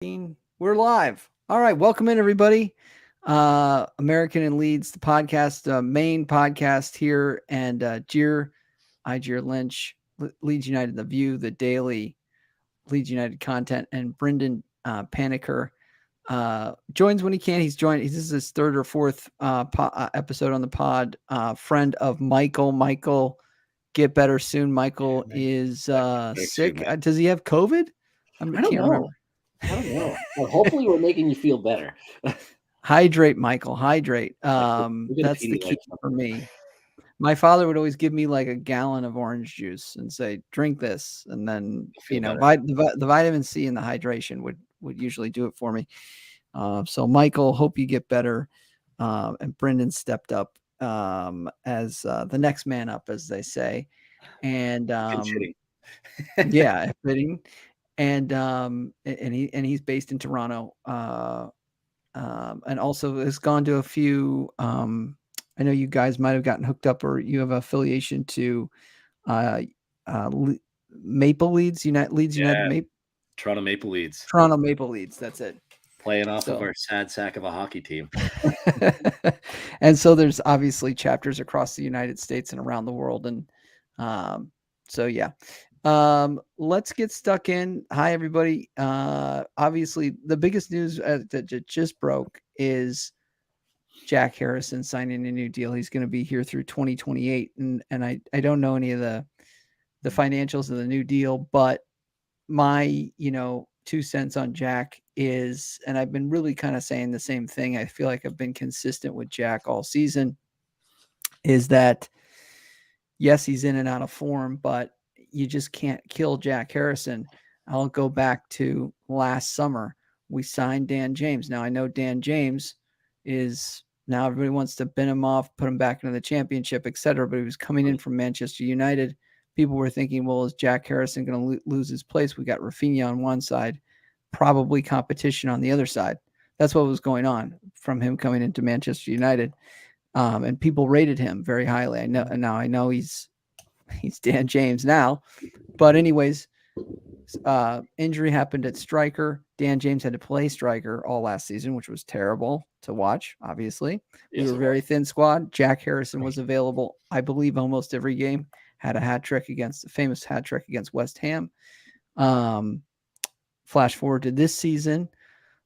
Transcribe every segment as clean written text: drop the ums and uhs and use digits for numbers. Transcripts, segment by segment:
We're live. All right, welcome in everybody. American and Leeds, the podcast, main podcast here, and Jer Lynch, Leeds United, the View, the daily Leeds United content, and Brendan Panikkar joins when he can. This is his third or fourth episode on the pod. Friend of Michael. Michael, get better soon. Michael is sick. Does he have COVID? I can't remember. I don't know. Well, hopefully we're making you feel better. Hydrate, Michael. Hydrate. That's the key for me. My father would always give me like a gallon of orange juice and say, "Drink this," and then the vitamin C and the hydration would usually do it for me. So, Michael, hope you get better. And Brendan stepped up as the next man up, as they say, and yeah, fitting. And he's based in Toronto, and also has gone to a few. I know you guys might have gotten hooked up, or you have affiliation to Maple Leeds United, Toronto Maple Leeds. Toronto Maple Leeds. That's it. Playing off of our sad sack of a hockey team. And so there's obviously chapters across the United States and around the world, and so yeah. Let's get stuck in. Hi, everybody. Obviously, the biggest news that just broke is Jack Harrison signing a new deal. He's going to be here through 2028, and I don't know any of the financials of the new deal, but my 2 cents on Jack is, and I've been really kind of saying the same thing. I feel like I've been consistent with Jack all season. Is that yes, he's in and out of form, but you just can't kill Jack Harrison. I'll go back to last summer. We signed Dan James. Now I know Dan James is now everybody wants to bin him off, put him back into the championship, etc. But he was coming in from Manchester United. People were thinking, well, is Jack Harrison going to lose his place? We got Rafinha on one side, probably competition on the other side. That's what was going on from him coming into Manchester United. And people rated him very highly. I know he's Dan James now, but anyways, injury happened at striker. Dan James had to play striker all last season, which was terrible to watch. Obviously, we were a very thin squad. Jack Harrison was available, I believe, almost every game. Had a famous hat trick against West Ham. Flash forward to this season,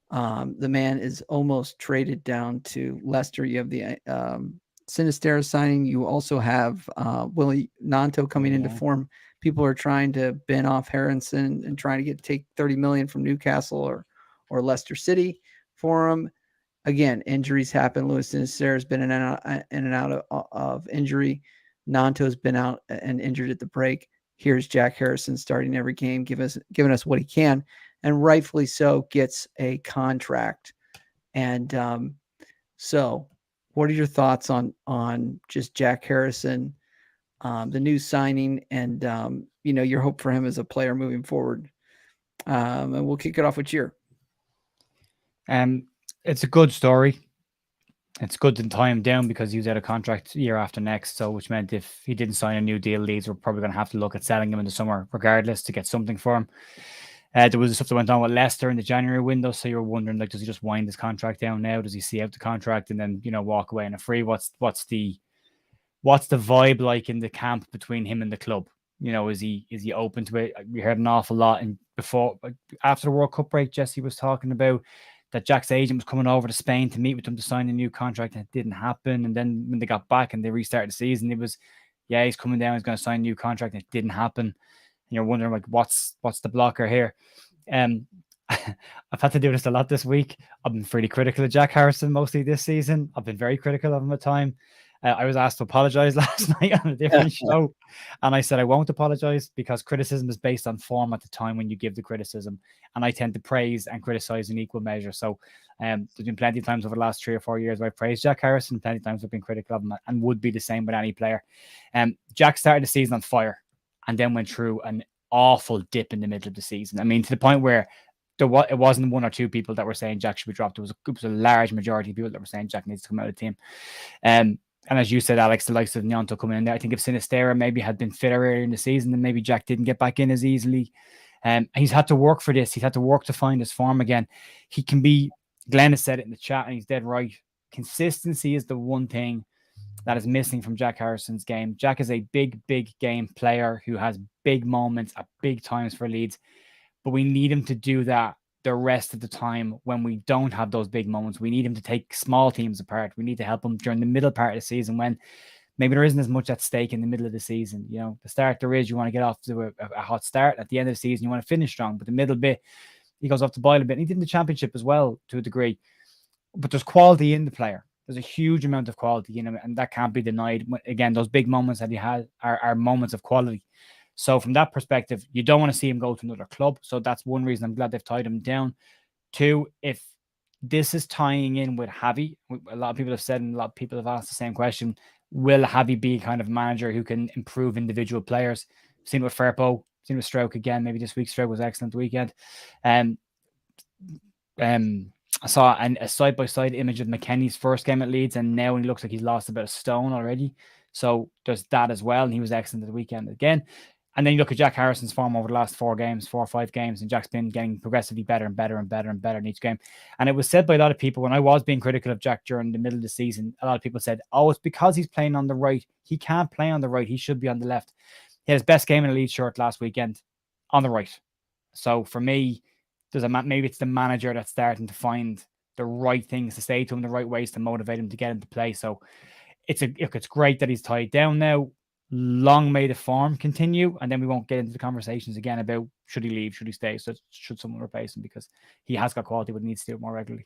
the man is almost traded down to Leicester. You have the Sinisterra signing. You also have Willie Nanto coming into form. People are trying to bin off Harrison and trying to take $30 million from Newcastle or Leicester City for him. Again, injuries happen. Luis Sinisterra has been in and out of injury. Nanto's been out and injured at the break. Here's Jack Harrison starting every game, giving us what he can, and rightfully so, gets a contract. And so, what are your thoughts on just Jack Harrison, the new signing, and your hope for him as a player moving forward? And we'll kick it off with Jer. It's a good story. It's good to tie him down because he was out of contract year after next. So, which meant if he didn't sign a new deal, Leeds were probably going to have to look at selling him in the summer, regardless, to get something for him. There was stuff that went on with Leicester in the January window, so you're wondering, like, does he just wind his contract down now? Does he see out the contract and then walk away on a free? What's the vibe like in the camp between him and the club? Is he open to it? We heard an awful lot, and after the World Cup break, Jesse was talking about that Jack's agent was coming over to Spain to meet with him to sign a new contract, and it didn't happen. And then when they got back and they restarted the season, it was, he's coming down, he's going to sign a new contract, and it didn't happen. And you're wondering, like, what's the blocker here? I've had to do this a lot this week. I've been pretty critical of Jack Harrison mostly this season. I've been very critical of him at time. I was asked to apologize last night on a different show, and I said I won't apologize because criticism is based on form at the time when you give the criticism, and I tend to praise and criticize in equal measure. So there's been plenty of times over the last 3 or 4 years where I praised Jack Harrison, plenty of times I've been critical of him, and would be the same with any player. Jack started the season on fire and then went through an awful dip in the middle of the season. I mean, to the point where it wasn't 1 or 2 people that were saying Jack should be dropped. It was a large majority of people that were saying Jack needs to come out of the team. And as you said, Alex, the likes of Nyanto coming in there, I think if Sinisterra maybe had been fitter earlier in the season, then maybe Jack didn't get back in as easily. He's had to work for this. He's had to work to find his form again. He can be, Glenn has said it in the chat and he's dead right. Consistency is the one thing that is missing from Jack Harrison's game. Jack is a big game player who has big moments at big times for Leeds, but we need him to do that the rest of the time when we don't have those big moments. We need him to take small teams apart. We need to help him during the middle part of the season when maybe there isn't as much at stake in the middle of the season. You know, the start there is, you want to get off to a hot start. At the end of the season, you want to finish strong, but the middle bit, he goes off the boil a bit. And he did in the championship as well to a degree, but there's quality in the player. There's a huge amount of quality in him, and that can't be denied. Again, those big moments that he had are moments of quality. So from that perspective, you don't want to see him go to another club. So that's one reason I'm glad they've tied him down. Two, if this is tying in with Javi, a lot of people have said, and a lot of people have asked the same question, will Javi be kind of a manager who can improve individual players? Seen with Firpo, seen with Stroke again. Maybe this week Stroke was excellent the weekend. I saw a side-by-side image of McKennie's first game at Leeds, and now he looks like he's lost about a stone already. So there's that as well, and he was excellent at the weekend again. And then you look at Jack Harrison's form over the last 4 or 5 games, and Jack's been getting progressively better and better in each game. And it was said by a lot of people, when I was being critical of Jack during the middle of the season, a lot of people said, oh, it's because he's playing on the right. He can't play on the right. He should be on the left. He had his best game in a Leeds shirt last weekend on the right. So for me, maybe it's the manager that's starting to find the right things to say to him, the right ways to motivate him to get him to play. So it's great that he's tied down now. Long may the form continue, and then we won't get into the conversations again about should he leave, should he stay, so should someone replace him, because he has got quality but needs to do it more regularly.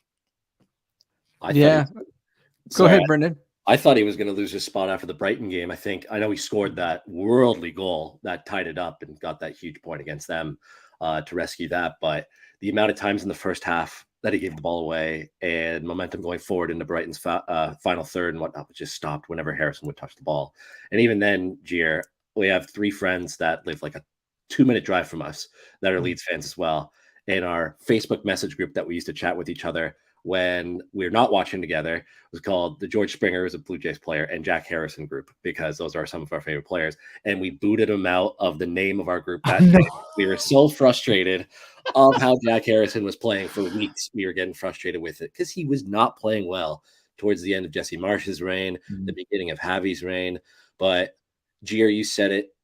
Go ahead, Brendan. I thought he was going to lose his spot after the Brighton game. I know he scored that worldly goal that tied it up and got that huge point against them to rescue that, but the amount of times in the first half that he gave the ball away and momentum going forward into Brighton's final third and whatnot just stopped whenever Harrison would touch the ball. And even then, Jer, we have 3 friends that live like a 2-minute drive from us that are Leeds fans as well. In our Facebook message group that we used to chat with each other when we're not watching together was called the George Springer, who's a Blue Jays player, and Jack Harrison group, because those are some of our favorite players. And we booted him out of the name of our group that day. We were so frustrated of how Jack Harrison was playing for weeks. We were getting frustrated with it because he was not playing well towards the end of Jesse Marsh's reign, the beginning of Javi's reign. But Jer, you said it.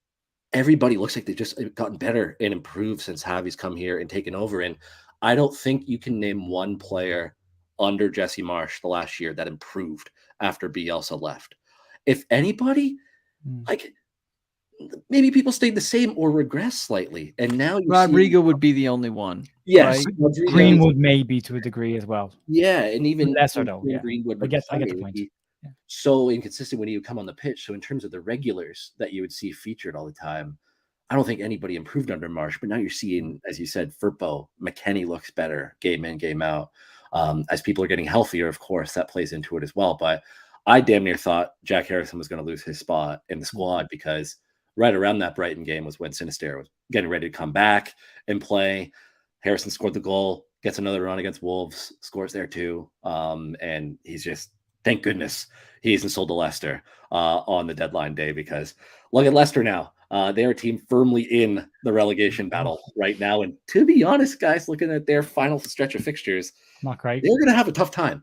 Everybody looks like they've just gotten better and improved since Javi's come here and taken over. And I don't think you can name one player under Jesse Marsh the last year that improved after Bielsa left. If anybody, like maybe people stayed the same or regressed slightly. And now Rodrigo would be the only one. Yes. Right? Greenwood maybe to a degree as well. Yeah. And even lesser though. Yeah. Greenwood I get the point. So inconsistent when he would come on the pitch. So in terms of the regulars that you would see featured all the time, I don't think anybody improved under Marsh, but now you're seeing, as you said, Firpo, McKennie looks better game in, game out. As people are getting healthier, of course, that plays into it as well. But I damn near thought Jack Harrison was going to lose his spot in the squad, because right around that Brighton game was when Sinister was getting ready to come back and play. Harrison scored the goal, gets another run against Wolves, scores there too. And he's just, thank goodness he isn't sold to Leicester on the deadline day, because look at Leicester now. They're a team firmly in the relegation battle right now. And to be honest, guys, looking at their final stretch of fixtures, not great. They're going to have a tough time.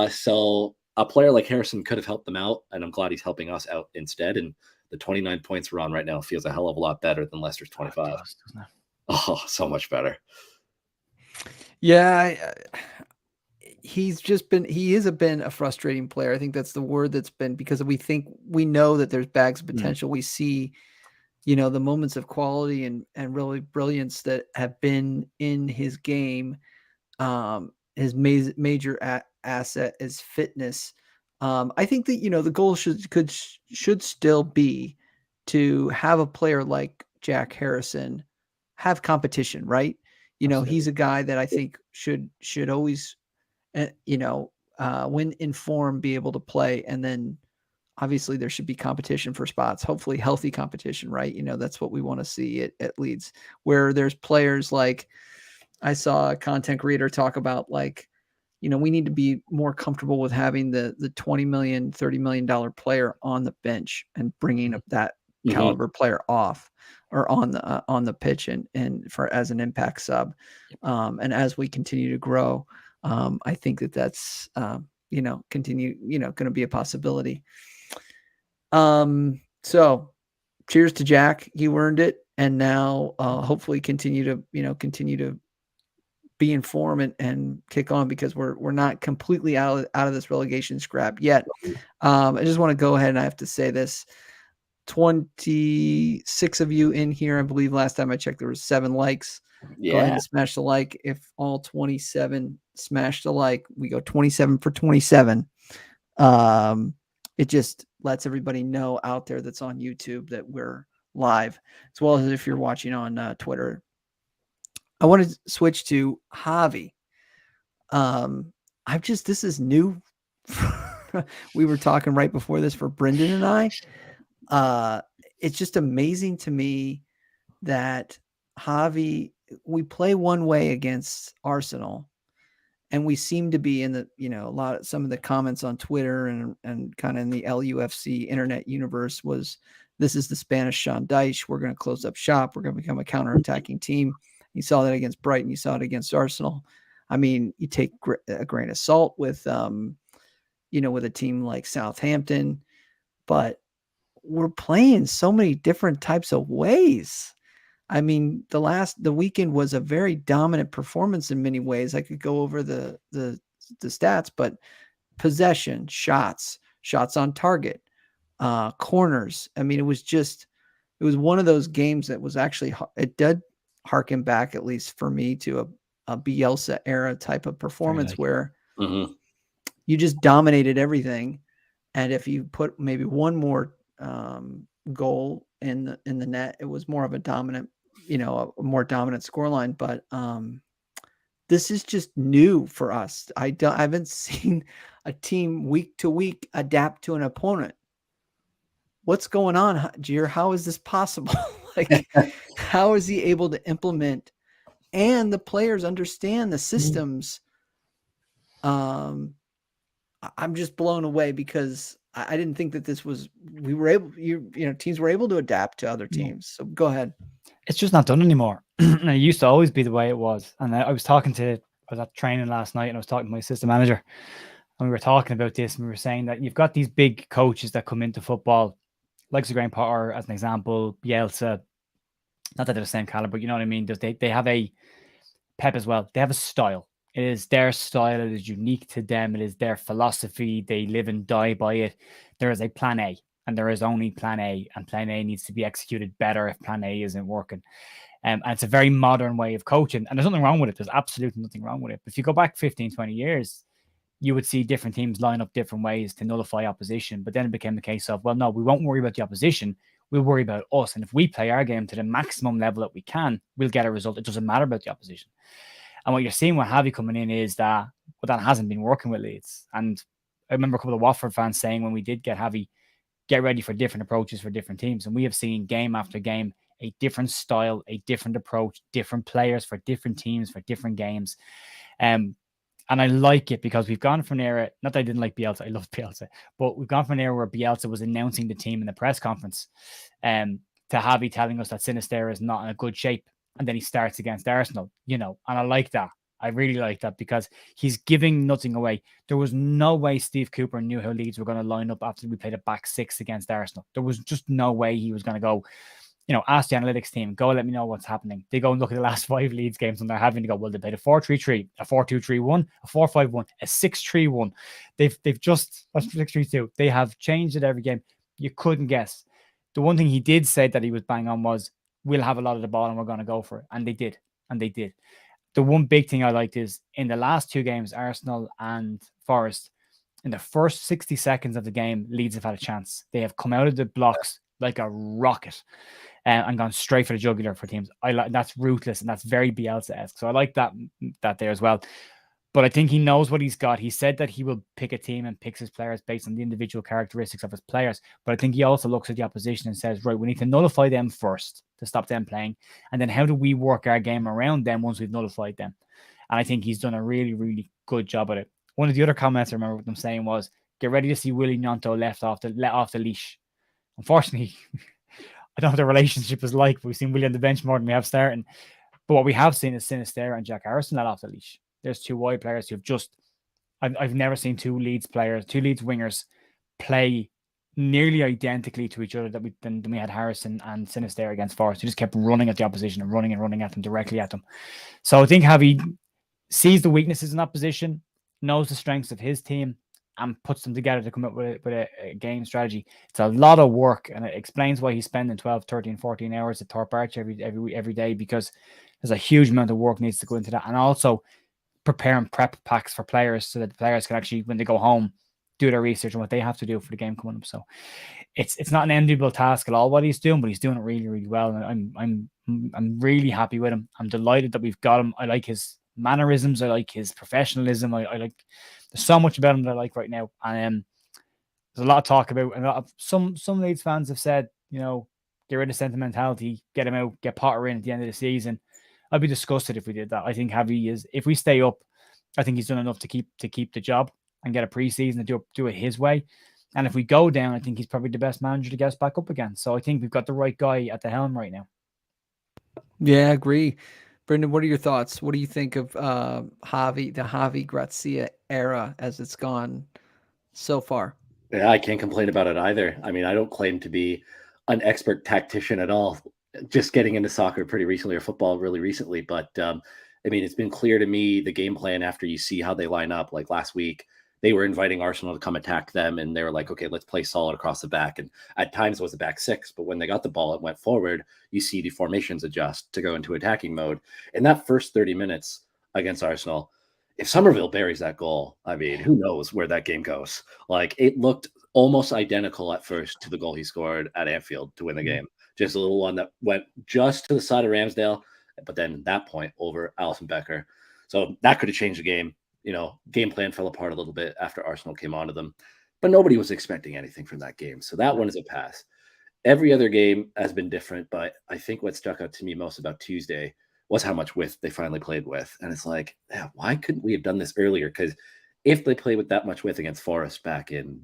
So a player like Harrison could have helped them out, and I'm glad he's helping us out instead. And the 29 points we're on right now feels a hell of a lot better than Leicester's 25. Oh, so much better. Yeah, he has been a frustrating player. I think that's the word that's been, because we know that there's bags of potential. We see, the moments of quality and really brilliance that have been in his game. His major asset is fitness. I think that, the goal should still be to have a player like Jack Harrison have competition, right? Absolutely. He's a guy that I think should always, when in form, be able to play. And then obviously there should be competition for spots, hopefully healthy competition, right? That's what we want to see at Leeds, where there's players like, I saw a content creator talk about, like, we need to be more comfortable with having the $20 million, $30 million player on the bench and bringing up that caliber player off or on the pitch and for as an impact sub. And as we continue to grow, I think that's continue going to be a possibility. So cheers to Jack. You earned it. And now hopefully continue to be in form and kick on, because we're not completely out of this relegation scrap yet. I just want to go ahead, and I have to say this. 26 of you in here. I believe last time I checked, there was 7 likes. Go ahead and smash the like. If all 27 smash the like, we go 27 for 27. It just lets everybody know out there that's on YouTube that we're live, as well as if you're watching on Twitter. I want to switch to Javi. This is new. We were talking right before this for Brendan and I. It's just amazing to me that Javi, we play one way against Arsenal, and we seem to be in the, some of the comments on Twitter and kind of in the LUFC internet universe was, this is the Spanish Sean Dyche. We're going to close up shop. We're going to become a counterattacking team. You saw that against Brighton. You saw it against Arsenal. I mean, you take a grain of salt with, with a team like Southampton, but we're playing so many different types of ways. I mean, the weekend was a very dominant performance in many ways. I could go over the stats, but possession, shots on target, corners. I mean, it was one of those games that was actually, it did harken back, at least for me, to a Bielsa era type of performance where you just dominated everything. And if you put maybe one more goal in the net, it was more of a dominant, a more dominant scoreline. But this is just new for us. I haven't seen a team week to week adapt to an opponent. What's going on, Jer? How is this possible? How is he able to implement, and the players understand the systems? I'm just blown away, because I didn't think that teams were able to adapt to other teams. So go ahead. It's just not done anymore. And it used to always be the way it was. And I was at training last night, and I was talking to my assistant manager, and we were talking about this, and we were saying that you've got these big coaches that come into football, like Graham Potter as an example, Bielsa, not that they're the same caliber, you know what I mean? They have a Pep as well. They have a style. It is their style. It is unique to them. It is their philosophy. They live and die by it. There is a plan A, and there is only plan A, and plan A needs to be executed better if plan A isn't working. And it's a very modern way of coaching, and there's nothing wrong with it. There's absolutely nothing wrong with it. But if you go back 15, 20 years, you would see different teams line up different ways to nullify opposition. But then it became the case of, well, no, we won't worry about the opposition. We'll worry about us. And if we play our game to the maximum level that we can, we'll get a result. It doesn't matter about the opposition. And what you're seeing with Javi coming in is that hasn't been working with Leeds. And I remember a couple of Watford fans saying when we did get Javi, get ready for different approaches for different teams. And we have seen game after game a different style, a different approach, different players for different teams, for different games. And I like it, because we've gone from an era, not that I didn't like Bielsa, I loved Bielsa, but we've gone from an era where Bielsa was announcing the team in the press conference, to Javi telling us that Sinisterra is not in a good shape. And then he starts against Arsenal, and I like that. I really like that, because he's giving nothing away. There was no way Steve Cooper knew how Leeds were going to line up after we played a back 6 against Arsenal. There was just no way he was going to go, ask the analytics team, go let me know what's happening. They go and look at the last 5 Leeds games, and they're having to go, well, they played a 4-3-3, a 4-2-3-1, a 4-5-1, a 6-3-1. They've just, 6-3-2. They have changed it every game. You couldn't guess. The one thing he did say that he was bang on was, we'll have a lot of the ball and we're going to go for it. And they did. The one big thing I liked is, in the last 2 games, Arsenal and Forest, in the first 60 seconds of the game, Leeds have had a chance. They have come out of the blocks like a rocket and gone straight for the jugular for teams. That's ruthless, and that's very Bielsa-esque. So I like that there as well. But I think he knows what he's got. He said that he will pick a team and picks his players based on the individual characteristics of his players. But I think he also looks at the opposition and says, right, we need to nullify them first to stop them playing. And then how do we work our game around them once we've nullified them? And I think he's done a really, really good job at it. One of the other comments I remember them saying was, get ready to see Willie Gnonto let off the leash. Unfortunately, I don't know what the relationship is like. We've seen William on the bench more than we have starting. But what we have seen is Sinisterra and Jack Harrison let off the leash. There's two wide players who've just, I've never seen two Leeds wingers play nearly identically to each other than we had Harrison and Sinisterra against Forest. He just kept running at the opposition and running at them, directly at them. So I think Javi sees the weaknesses in that position, knows the strengths of his team, and puts them together to come up with a game strategy. It's a lot of work, and it explains why he's spending 12, 13, 14 hours at Thorpe Arch every day, because there's a huge amount of work needs to go into that. And also preparing prep packs for players so that the players can actually, when they go home, do their research on what they have to do for the game coming up. So it's not an enviable task at all what he's doing, but he's doing it really, really well. And I'm really happy with him. I'm delighted that we've got him. I like his mannerisms. I like his professionalism. I like, there's so much about him that I like right now. And there's a lot of talk about, and a lot of some Leeds fans have said, you know, get rid of sentimentality, get him out, get Potter in at the end of the season. I'd be disgusted if we did that. I think Javi is, if we stay up, I think he's done enough to keep the job and get a preseason and do it his way. And if we go down, I think he's probably the best manager to get us back up again. So I think we've got the right guy at the helm right now. Yeah, I agree. Brendan, what are your thoughts? What do you think of Javi, the Javi Grazia era as it's gone so far? Yeah, I can't complain about it either. I mean, I don't claim to be an expert tactician at all. Just getting into soccer pretty recently, or football really recently. But I mean, it's been clear to me the game plan after you see how they line up. Like last week, they were inviting Arsenal to come attack them, and they were like, okay, let's play solid across the back. And at times it was a back six, but when they got the ball, it went forward. You see the formations adjust to go into attacking mode. In that first 30 minutes against Arsenal, if Somerville buries that goal, I mean, who knows where that game goes? Like, it looked almost identical at first to the goal he scored at Anfield to win the game. Just a little one that went just to the side of Ramsdale, but then that point over Alisson Becker. So that could have changed the game. You know, game plan fell apart a little bit after Arsenal came onto them, but nobody was expecting anything from that game. So that one is a pass. Every other game has been different, but I think what stuck out to me most about Tuesday was how much width they finally played with. And it's like, yeah, why couldn't we have done this earlier? Because if they played with that much width against Forest back in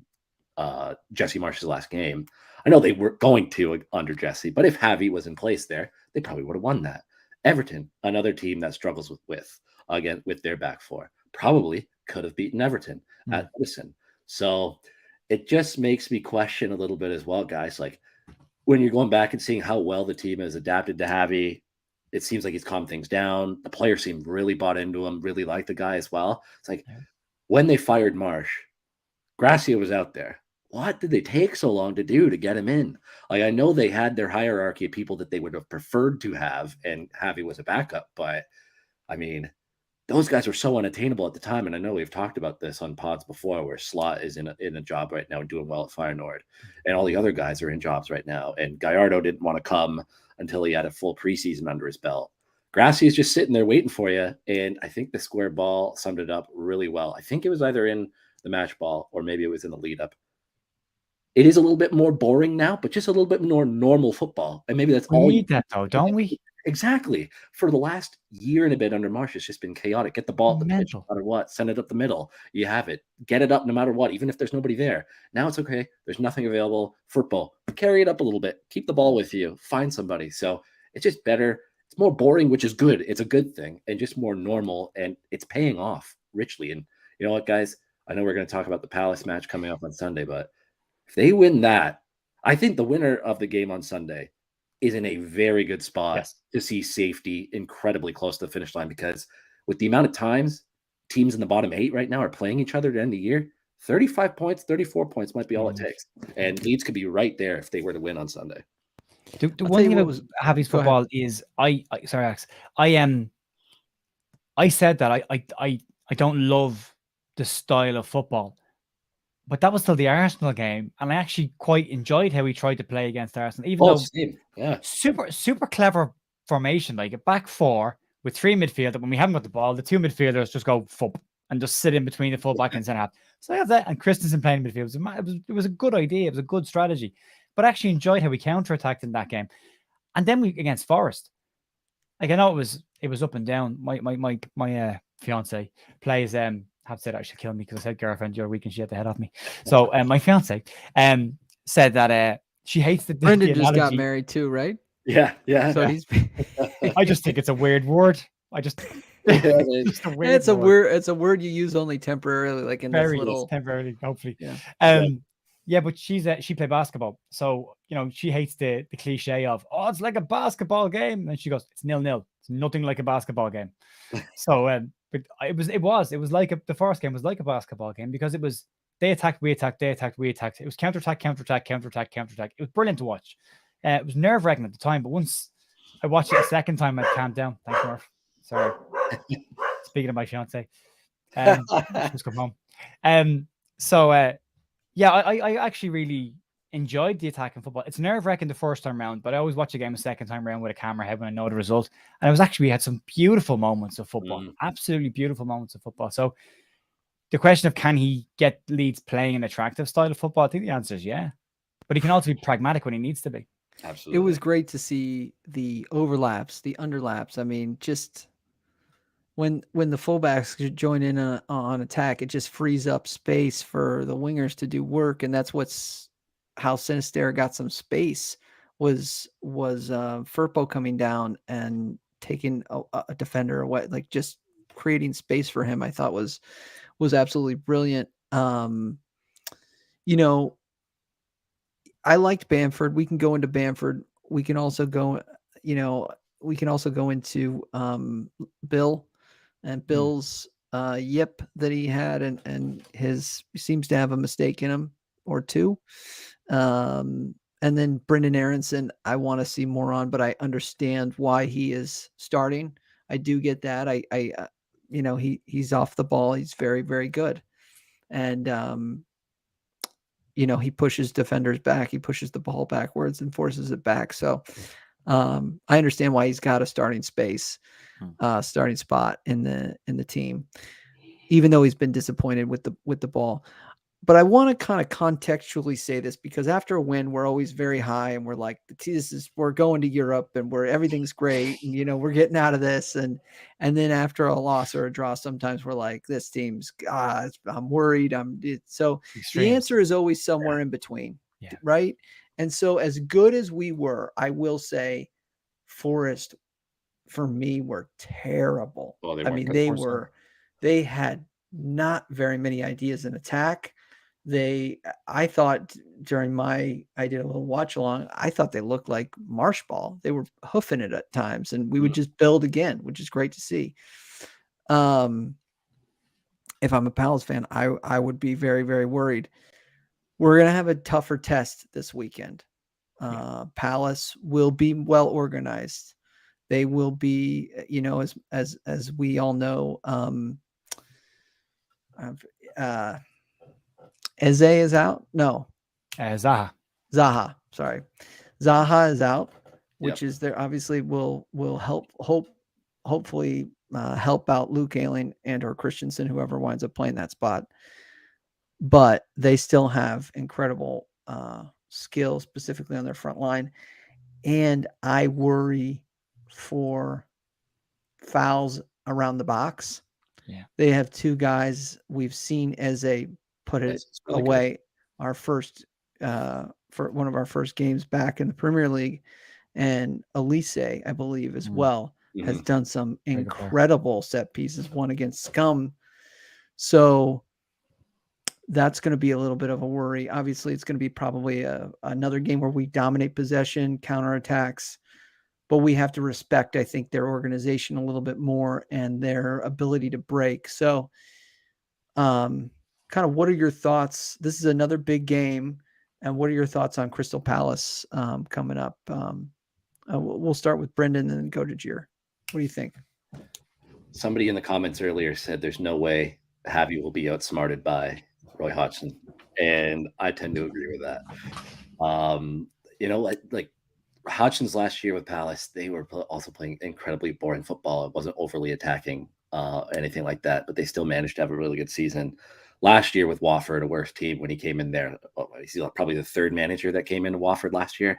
Jesse Marsh's last game, I know they were going to under Jesse, but if Javi was in place there, they probably would have won that. Everton, another team that struggles with width, again, with their back four, probably could have beaten Everton at Edison. So it just makes me question a little bit as well, guys. Like, when you're going back and seeing how well the team has adapted to Javi, it seems like he's calmed things down. The players seem really bought into him, really like the guy as well. It's like, when they fired Marsh, Gracia was out there. What did they take so long to do to get him in? Like, I know they had their hierarchy of people that they would have preferred to have, and Javi was a backup, but I mean, those guys were so unattainable at the time. And I know we've talked about this on pods before, where Slot is in a job right now and doing well at Feyenoord, and all the other guys are in jobs right now. And Gallardo didn't want to come until he had a full preseason under his belt. Gracia is just sitting there waiting for you. And I think the square ball summed it up really well. I think it was either in the match ball or maybe it was in the lead up. It is a little bit more boring now, but just a little bit more normal football. And maybe that's all we need that though, don't we? Exactly. For the last year and a bit under Marsh, it's just been chaotic. Get the ball at the pitch, no matter what. Send it up the middle. You have it. Get it up no matter what, even if there's nobody there. Now it's okay. There's nothing available. Football. Carry it up a little bit. Keep the ball with you. Find somebody. So it's just better. It's more boring, which is good. It's a good thing, and just more normal, and it's paying off richly. And you know what, guys? I know we're going to talk about the Palace match coming up on Sunday, but if they win that, I think the winner of the game on Sunday is in a very good spot to see safety incredibly close to the finish line, because with the amount of times teams in the bottom 8 right now are playing each other at the end of the year, 35 points, 34 points might be all it takes. And Leeds could be right there if they were to win on Sunday. The one thing about Javi's football is sorry, Alex, I said that I don't love the style of football. But that was still the Arsenal game, and I actually quite enjoyed how he tried to play against Arsenal. Even though super clever formation, like a back four with 3 midfielders. When we haven't got the ball, the 2 midfielders just go fup and just sit in between the full back and centre half. So I have that, and Christensen playing midfield. It was a good idea. It was a good strategy. But I actually enjoyed how we counter-attacked in that game. And then we against Forest, like, I know it was up and down. My fiance plays have to say that, I should kill me because I said girlfriend your week and she had the head off me. So my fiance said that she hates the Brendan just got analogy. married too, right? Yeah. So he's. I just think it's a weird word. It's just a weird It's a word. word. It's a word you use only temporarily, like in this little. Temporarily, hopefully. Yeah. Yeah, but she played basketball, so she hates the cliche of it's like a basketball game, and she goes, it's 0-0. It's nothing like a basketball game. So but it was like the first game was like a basketball game because it was they attacked, we attacked, they attacked, we attacked. It was counterattack, counterattack, counterattack, counterattack. It was brilliant to watch. It was nerve-wracking at the time, but once I watched it a second time, I calmed down. Thanks, Murph. Sorry. Speaking of my fiance, she's come home. So yeah, I actually really enjoyed the attack in football. It's nerve-wracking the first time round, but I always watch a game a second time round with a camera head when I know the result. And it was actually, we had some beautiful moments of football, absolutely beautiful moments of football. So the question of can he get Leeds playing an attractive style of football? I think the answer is yeah. But he can also be pragmatic when he needs to be. Absolutely. It was great to see the overlaps, the underlaps. I mean, just when the fullbacks join in on attack, it just frees up space for the wingers to do work, and that's how Sinister got some space was Firpo coming down and taking a defender away, like just creating space for him. I thought was absolutely brilliant. I liked Bamford. We can go into Bamford. We can also go, into Bill and Bill's yip that he had, and his seems to have a mistake in him or two. And then Brendan Aronson, I want to see more on, but I understand why he is starting. I do get that. He's off the ball. He's very, very good. And, he pushes defenders back. He pushes the ball backwards and forces it back. So I understand why he's got a starting spot in the team, even though he's been disappointed with the ball. But I want to kind of contextually say this because after a win, we're always very high and we're like, we're going to Europe and everything's great and we're getting out of this. And then after a loss or a draw, sometimes we're like, this team's I'm worried. So the answer is always somewhere in between, right? And so as good as we were, I will say Forest for me were terrible. Well, they had not very many ideas in attack. I thought I did a little watch along. I thought they looked like marsh ball. They were hoofing it at times, and we would just build again, which is great to see. If I'm a Palace fan, I would be very, very worried. We're going to have a tougher test this weekend. Palace will be well organized. They will be, as we all know, Eze is out. No, Zaha. Sorry, Zaha is out, which is there. Obviously, will hopefully help out Luke Ayling and or Christensen, whoever winds up playing that spot. But they still have incredible skill, specifically on their front line, and I worry for fouls around the box. Yeah, they have two guys we've seen Eze put it really away. Good. Our first for one of our first games back in the Premier League, and Elise, I believe, as well, has done some incredible set pieces, one against Scum. So that's going to be a little bit of a worry. Obviously, it's going to be probably another game where we dominate possession, counterattacks, but we have to respect, I think, their organization a little bit more and their ability to break. So kind of what are your thoughts? This is another big game. And what are your thoughts on Crystal Palace coming up? We'll start with Brendan and then go to Jer. What do you think? Somebody in the comments earlier said there's no way Javi will be outsmarted by Roy Hodgson. And I tend to agree with that. Like Hodgson's last year with Palace, they were also playing incredibly boring football. It wasn't overly attacking, anything like that, but they still managed to have a really good season. Last year with Wofford, a worse team when he came in there. He's probably the third manager that came into Wofford last year,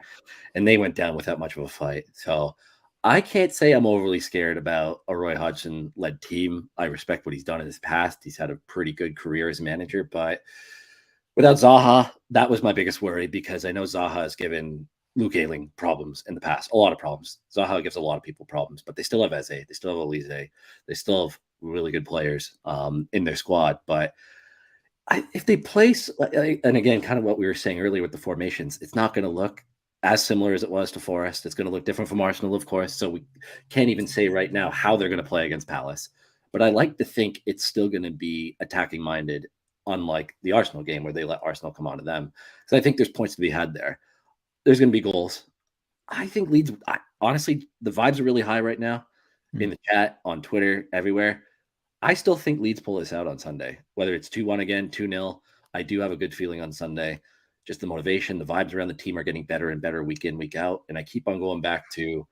and they went down without much of a fight. So I can't say I'm overly scared about a Roy Hodgson-led team. I respect what he's done in his past. He's had a pretty good career as a manager, but Without Zaha, that was my biggest worry because I know Zaha has given Luke Ayling problems in the past, a lot of problems. Zaha gives a lot of people problems, but they still have Eze, they still have Elise, they still have really good players in their squad. But if they place, and again, kind of what we were saying earlier with the formations, it's not going to look as similar as it was to Forest. It's going to look different from Arsenal, of course. So we can't even say right now how they're going to play against Palace. But I like to think it's still going to be attacking minded, unlike the Arsenal game where they let Arsenal come onto them. So I think there's points to be had there. There's going to be goals. I think Leeds, honestly, the vibes are really high right now in the chat, on Twitter, everywhere. I still think Leeds pull this out on Sunday, whether it's 2-1 again, 2-0. I do have a good feeling on Sunday. Just the motivation, the vibes around the team are getting better and better week in, week out. And I keep on going back to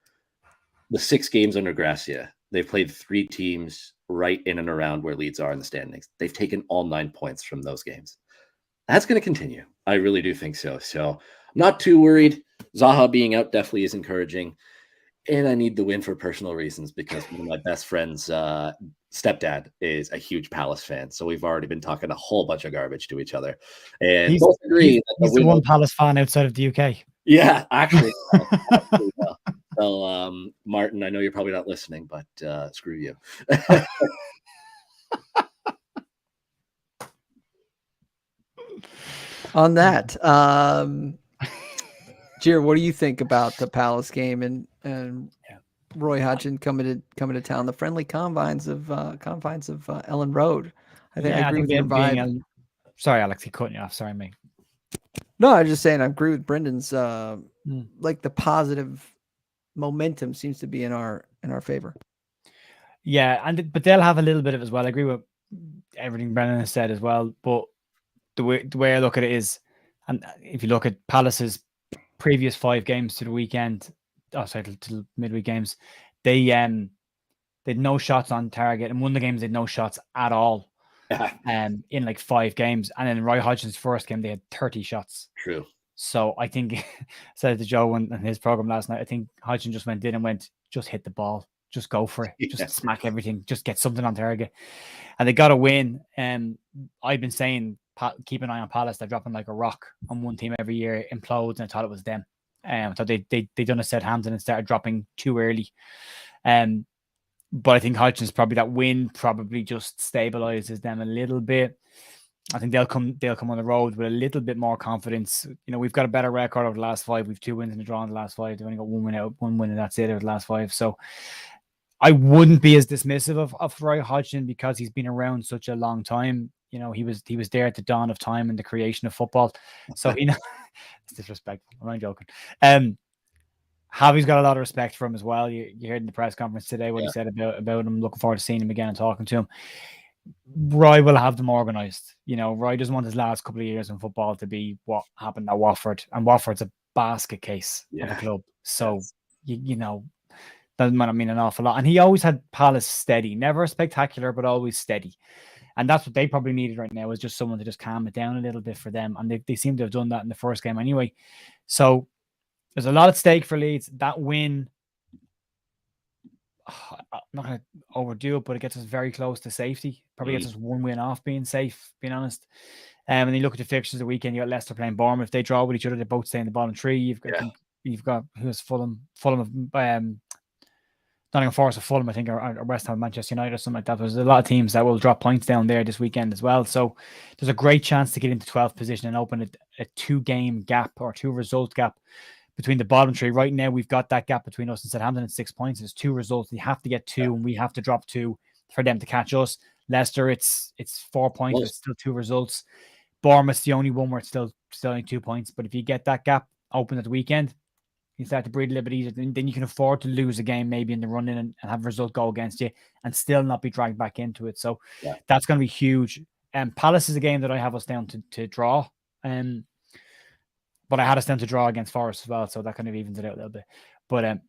the 6 games under Gracia. They've played 3 teams right in and around where Leeds are in the standings. They've taken all 9 points from those games. That's going to continue. I really do think so. So I'm not too worried. Zaha being out definitely is encouraging. And I need the win for personal reasons because one of my best friends' stepdad is a huge Palace fan. So we've already been talking a whole bunch of garbage to each other. And He's, both agree he's the one Palace fan outside of the UK. Yeah, actually. So, Martin, I know you're probably not listening, but screw you. On that, Jer, what do you think about the Palace game and Roy Hodgson coming to town, the friendly confines of Ellen Road? I agree with your vibe. Sorry, Alex, he cut you off. Sorry, mate. No, I was just saying I agree with Brendan's like the positive momentum seems to be in our favor. Yeah, but they'll have a little bit of it as well. I agree with everything Brendan has said as well. But the way I look at it is, and if you look at Palace's previous 5 games to the weekend, to the midweek games, they had no shots on target, and one of the games they had no shots at all. In like 5 games, and then Roy Hodgson's first game they had 30 shots. True. So I think said to Joe in his program last night, I think Hodgson just went in and went, just hit the ball, just go for it, just smack everything, just get something on target, and they got a win. And I've been saying keep an eye on Palace. They're dropping like a rock on one team every year, implodes, and I thought it was them. I thought they done a Southampton and started dropping too early. But I think Hodgson's probably that win probably just stabilizes them a little bit. I think they'll come on the road with a little bit more confidence. You know, we've got a better record over the last 5. We've 2 wins in the draw in the last 5. They've only got 1 win, and that's it over the last 5. So I wouldn't be as dismissive of Roy Hodgson because he's been around such a long time. You know, he was there at the dawn of time and the creation of football. So it's disrespectful. I'm not joking. Javi's got a lot of respect for him as well. You heard in the press conference today what he said about him. Looking forward to seeing him again and talking to him. Roy will have them organised. You know, Roy doesn't want his last couple of years in football to be what happened at Watford. And Watford's a basket case of a club. So, you know, that might not mean an awful lot. And he always had Palace steady. Never spectacular, but always steady. And that's what they probably needed right now, is just someone to just calm it down a little bit for them. And they seem to have done that in the first game anyway. So, there's a lot at stake for Leeds. That win, I'm not going to overdo it, but it gets us very close to safety. Probably gets us 1 win off being safe, being honest. And then you look at the fixtures of the weekend, you got Leicester playing Bournemouth. If they draw with each other, they both stay in the bottom 3. You've got who's Fulham of Nottingham Forest of Fulham, I think, or West Ham, Manchester United, or something like that. There's a lot of teams that will drop points down there this weekend as well. So there's a great chance to get into 12th position and open a 2-game gap or 2-result gap between the bottom 3. Right now, we've got that gap between us and Southampton at 6 points. There's 2 results. We have to get 2, and we have to drop 2 for them to catch us. Leicester, it's 4 points. It's still 2 results. Bournemouth's the only one where it's still only 2 points. But if you get that gap open at the weekend, you start to breathe a little bit easier. Then you can afford to lose a game maybe in the run-in and have a result go against you and still not be dragged back into it. So that's going to be huge. Palace is a game that I have us down to draw. But I had us down to draw against Forest as well, so that kind of evens it out a little bit. But I'd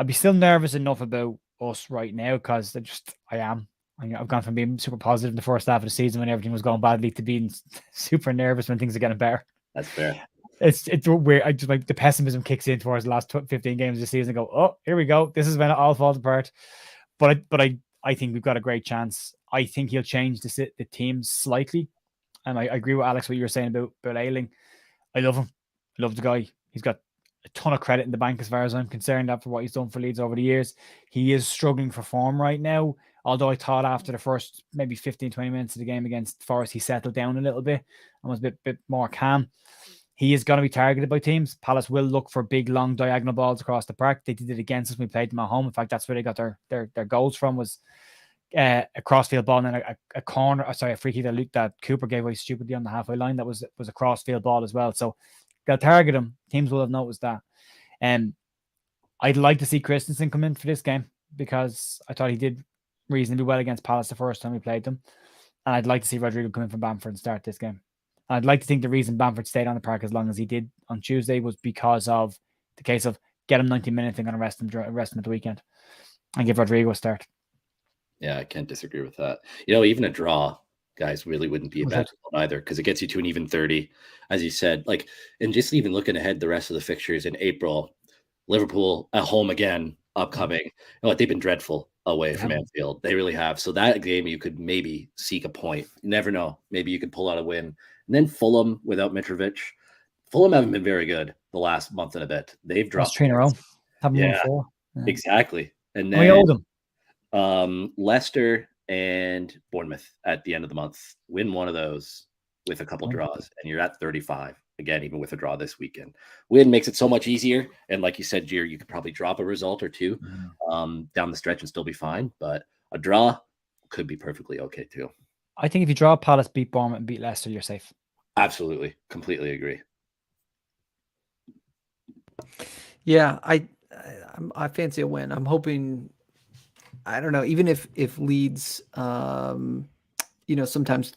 be still nervous enough about us right now because I've gone from being super positive in the first half of the season when everything was going badly to being super nervous when things are getting better. That's fair. It's weird. I just like the pessimism kicks in towards the last 15 games of the season and go, oh, here we go. This is when it all falls apart. But I think we've got a great chance. I think he'll change the team slightly. And I agree with Alex what you were saying about Ayling. I love him. I love the guy. He's got a ton of credit in the bank as far as I'm concerned after what he's done for Leeds over the years. He is struggling for form right now. Although I thought after the first maybe 15, 20 minutes of the game against Forest, he settled down a little bit and was a bit more calm. He is going to be targeted by teams. Palace will look for big, long diagonal balls across the park. They did it against us when we played them at home. In fact, that's where they got their goals from, was a crossfield ball and then a corner. A free kick that Cooper gave away stupidly on the halfway line. That was a crossfield ball as well. So they'll target him. Teams will have noticed that. And I'd like to see Christensen come in for this game because I thought he did reasonably well against Palace the first time we played them. And I'd like to see Rodrigo come in from Bamford and start this game. And I'd like to think the reason Bamford stayed on the park as long as he did on Tuesday was because of the case of get him 90 minutes and going to rest him at the weekend and give Rodrigo a start. Yeah, I can't disagree with that. Even a draw, guys, really wouldn't be a bad result either because it gets you to an even 30, as you said. And just even looking ahead the rest of the fixtures in April, Liverpool at home again, upcoming. They've been dreadful away from Anfield. They really have. So that game you could maybe seek a point. You never know. Maybe you could pull out a win. And then Fulham without Mitrovic. Fulham haven't been very good the last month and a bit. They've dropped 3 in a row. Haven't won 4. Yeah, exactly. And then we owed them. Leicester and Bournemouth at the end of the month. Win one of those with a couple draws, and you're at 35. Again, even with a draw this weekend. Win makes it so much easier. And like you said, Jer, you could probably drop a result or two down the stretch and still be fine. But a draw could be perfectly okay too. I think if you draw Palace, beat Bournemouth, and beat Leicester, you're safe. Absolutely. Completely agree. Yeah, I fancy a win. I'm hoping, I don't know, even if Leeds, sometimes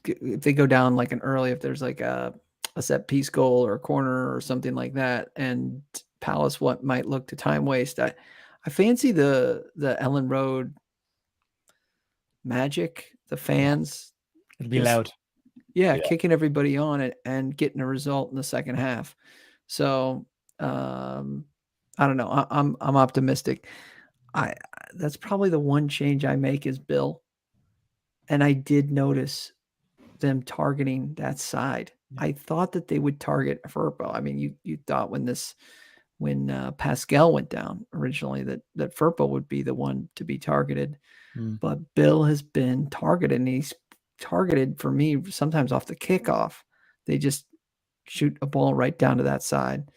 if they go down like an early, if there's like a set piece goal or a corner or something like that, and Palace might look to time waste. I fancy the Ellen Road magic, the fans. It'll be loud. Yeah, kicking everybody on it and getting a result in the second half. So I don't know. I'm optimistic. That's probably the one change I make is Bill. And I did notice them targeting that side. Yeah. I thought that they would target Firpo. I mean, you thought when Pascal went down originally that Firpo would be the one to be targeted. But Bill has been targeted, and he's targeted for me sometimes off the kickoff. They just shoot a ball right down to that side.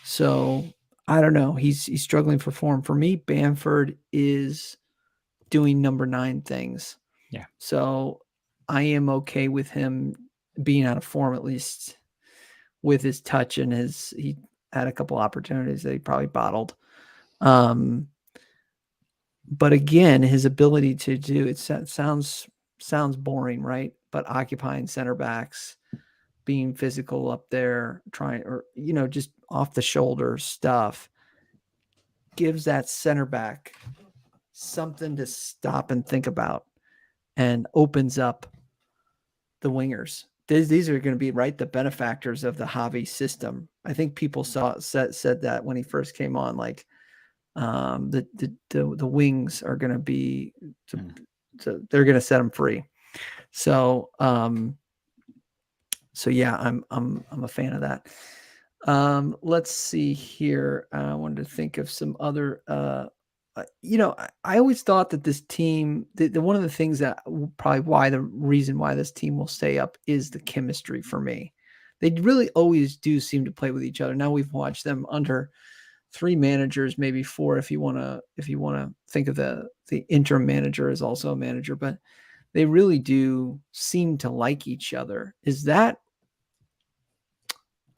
So I don't know. He's struggling for form. For me, Bamford is doing number 9 things. Yeah. So I am okay with him being out of form, at least with his touch and he had a couple opportunities that he probably bottled. But again, his ability to do it sounds boring, right? But occupying center backs, being physical up there, just off the shoulder stuff gives that center back something to stop and think about and opens up the wingers. These are going to be the benefactors of the Javi system. I think people said that when he first came on, like the wings are going to be, they're going to set him free. So, yeah, I'm a fan of that. Let's see here. I wanted to think of some other, I always thought that this team, one of the things that probably the reason why this team will stay up is the chemistry for me. They really always do seem to play with each other. Now we've watched them under 3 managers, maybe 4 if you want to think of the interim manager as also a manager, but they really do seem to like each other. Is that,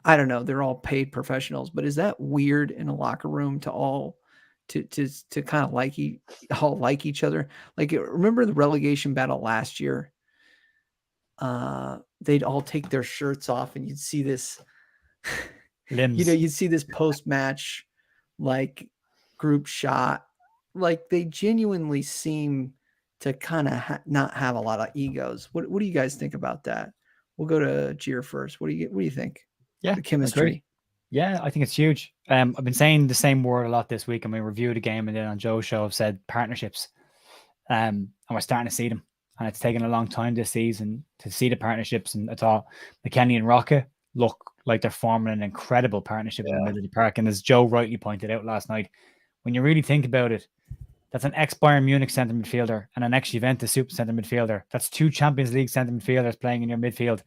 I don't know, they're all paid professionals, but is that weird in a locker room to all to kind of like each other? Like, remember the relegation battle last year? They'd all take their shirts off and you'd see this limbs. You'd see this post-match like group shot. Like, they genuinely seem to kind of not have a lot of egos. What do you guys think about that? We'll go to Jer first. What do you think? Yeah, the chemistry. Yeah, I think it's huge. I've been saying the same word a lot this week, and we reviewed a game, and then on Joe's show I've said partnerships. And we're starting to see them. and it's taken a long time this season to see the partnerships. And I thought McKennie and Rocket look like they're forming an incredible partnership in the middle of the park. And as Joe rightly pointed out last night, when you really think about it, that's an ex-Bayern Munich centre midfielder and an ex-Juventus super centre midfielder. That's 2 Champions League centre midfielders playing in your midfield.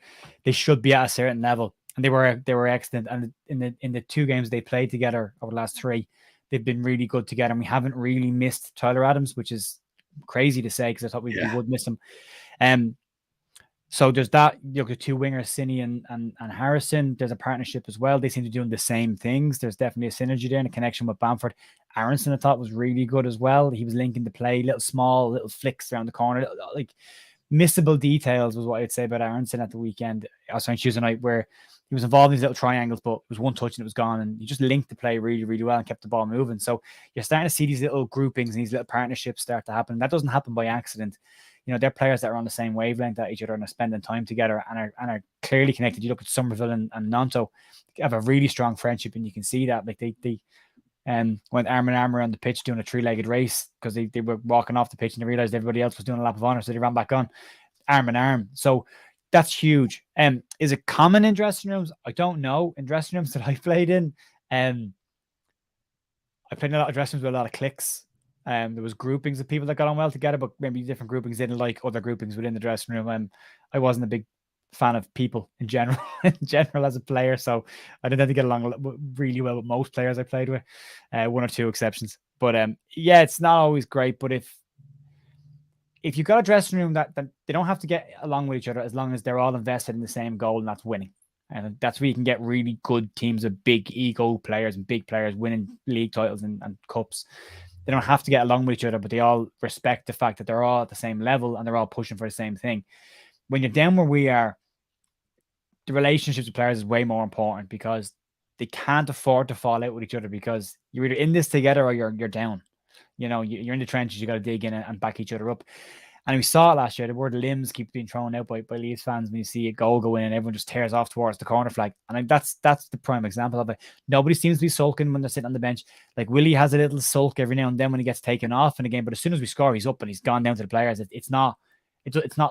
They should be at a certain level, and they were excellent. And in the 2 games they played together over the last 3, they've been really good together. And we haven't really missed Tyler Adams, which is crazy to say because I thought we would miss him. So there's that. You look at 2 wingers, Cini and Harrison. There's a partnership as well. They seem to be doing the same things. There's definitely a synergy there and a connection with Bamford. Aronson, I thought, was really good as well. He was linking the play, little flicks around the corner, like missable details was what I'd say about Aronson at the weekend. Also on Tuesday night, where he was involved in these little triangles, but it was one touch and it was gone. And he just linked the play really, really well and kept the ball moving. So you're starting to see these little groupings and these little partnerships start to happen. That doesn't happen by accident. You know, they're players that are on the same wavelength at each other and are spending time together and are clearly connected. You look at Somerville and Nanto, have a really strong friendship, and you can see that. Like they went arm in arm around the pitch doing a 3-legged race because they were walking off the pitch and they realized everybody else was doing a lap of honor, so they ran back on arm in arm. So that's huge. Is it common in dressing rooms? I don't know. In dressing rooms that I played in, I played in a lot of dressing rooms with a lot of cliques. There was groupings of people that got on well together, but maybe different groupings didn't like other groupings within the dressing room. I wasn't a big fan of people in general as a player, so I didn't have to get along really well with most players I played with, 1 or 2 exceptions. But yeah, it's not always great. But if you've got a dressing room that they don't have to get along with each other as long as they're all invested in the same goal, and that's winning. And that's where you can get really good teams of big ego players and big players winning league titles and cups. They don't have to get along with each other, but they all respect the fact that they're all at the same level and they're all pushing for the same thing. When you're down where we are, the relationships with players is way more important because they can't afford to fall out with each other because you're either in this together or you're down. You know, you're in the trenches, you got to dig in and back each other up. And we saw it last year. The word limbs keeps being thrown out by Leeds fans when you see a goal go in and everyone just tears off towards the corner flag. And that's the prime example of it. Nobody seems to be sulking when they're sitting on the bench. Like Willie has a little sulk every now and then when he gets taken off in a game, but as soon as we score, he's up and he's gone down to the players. It's not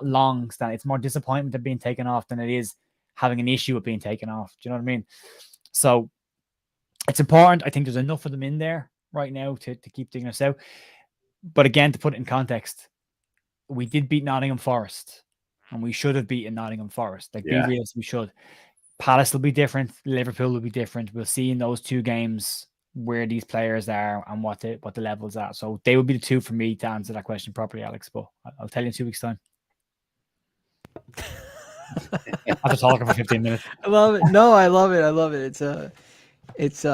long standing. It's more disappointment of being taken off than it is having an issue with being taken off. Do you know what I mean? So it's important. I think there's enough of them in there right now to keep digging us out. But again, to put it in context, we did beat Nottingham Forest and we should have beaten Nottingham Forest. Like, be real, we should. Palace will be different. Liverpool will be different. We'll see in those 2 games where these players are and what the levels are. So they would be the 2 for me to answer that question properly, Alex. But I'll tell you in 2 weeks' time. After talking for 15 minutes. I love it. No, I love it. I love it. It's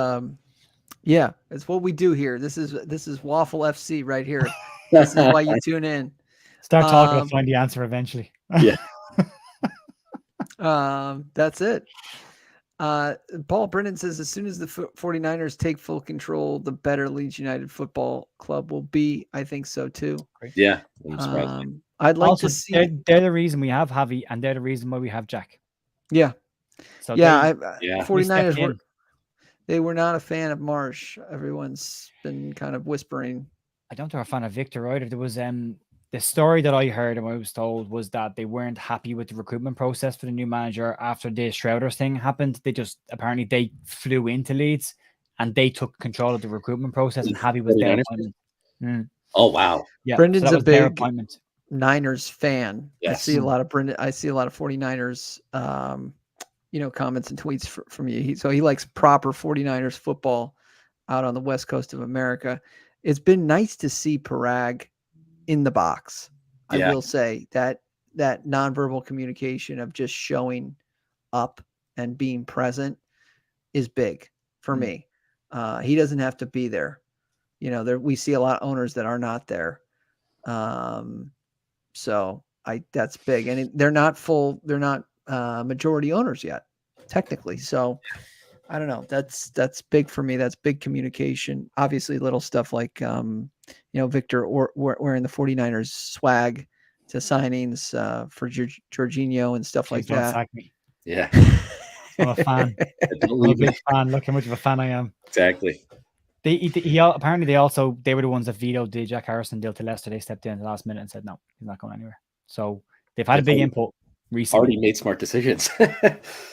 yeah, it's what we do here. This is Waffle FC right here. This is why you tune in. Start talking and find the answer eventually. Yeah. That's it. Paul Brennan says, as soon as the 49ers take full control, the better Leeds United Football Club will be. I think so too. Yeah. I'm surprised. I'd like also, to see. They're the reason we have Javi, and they're the reason why we have Jack. Yeah. So 49ers were not a fan of Marsh. Everyone's been kind of whispering. I don't think they're a fan of Victor either. There was the story that I heard and I was told was that they weren't happy with the recruitment process for the new manager after the Schroeder's thing happened. Apparently they flew into Leeds and they took control of the recruitment process, and Javi was their appointment. Oh wow! Yeah, Brendan's a big Niners fan. Yes. I see a lot of 49ers comments and tweets from you. So he likes proper 49ers football out on the west coast of America. It's been nice to see Parag in the box. I will say that nonverbal communication of just showing up and being present is big for me. He doesn't have to be there. We see a lot of owners that are not there. So that's big, and they're not majority owners yet, technically. So I don't know. That's big for me. That's big communication. Obviously, little stuff like Victor wearing the 49ers swag to signings for Jorginho and stuff like that. Yeah, I'm a fan. I'm a big fan. Look how much of a fan I am. Exactly. Apparently they were the ones that vetoed the Jack Harrison deal to Leicester. They stepped in at the last minute and said no, he's not going anywhere. So they've had a big input recently. Already made smart decisions.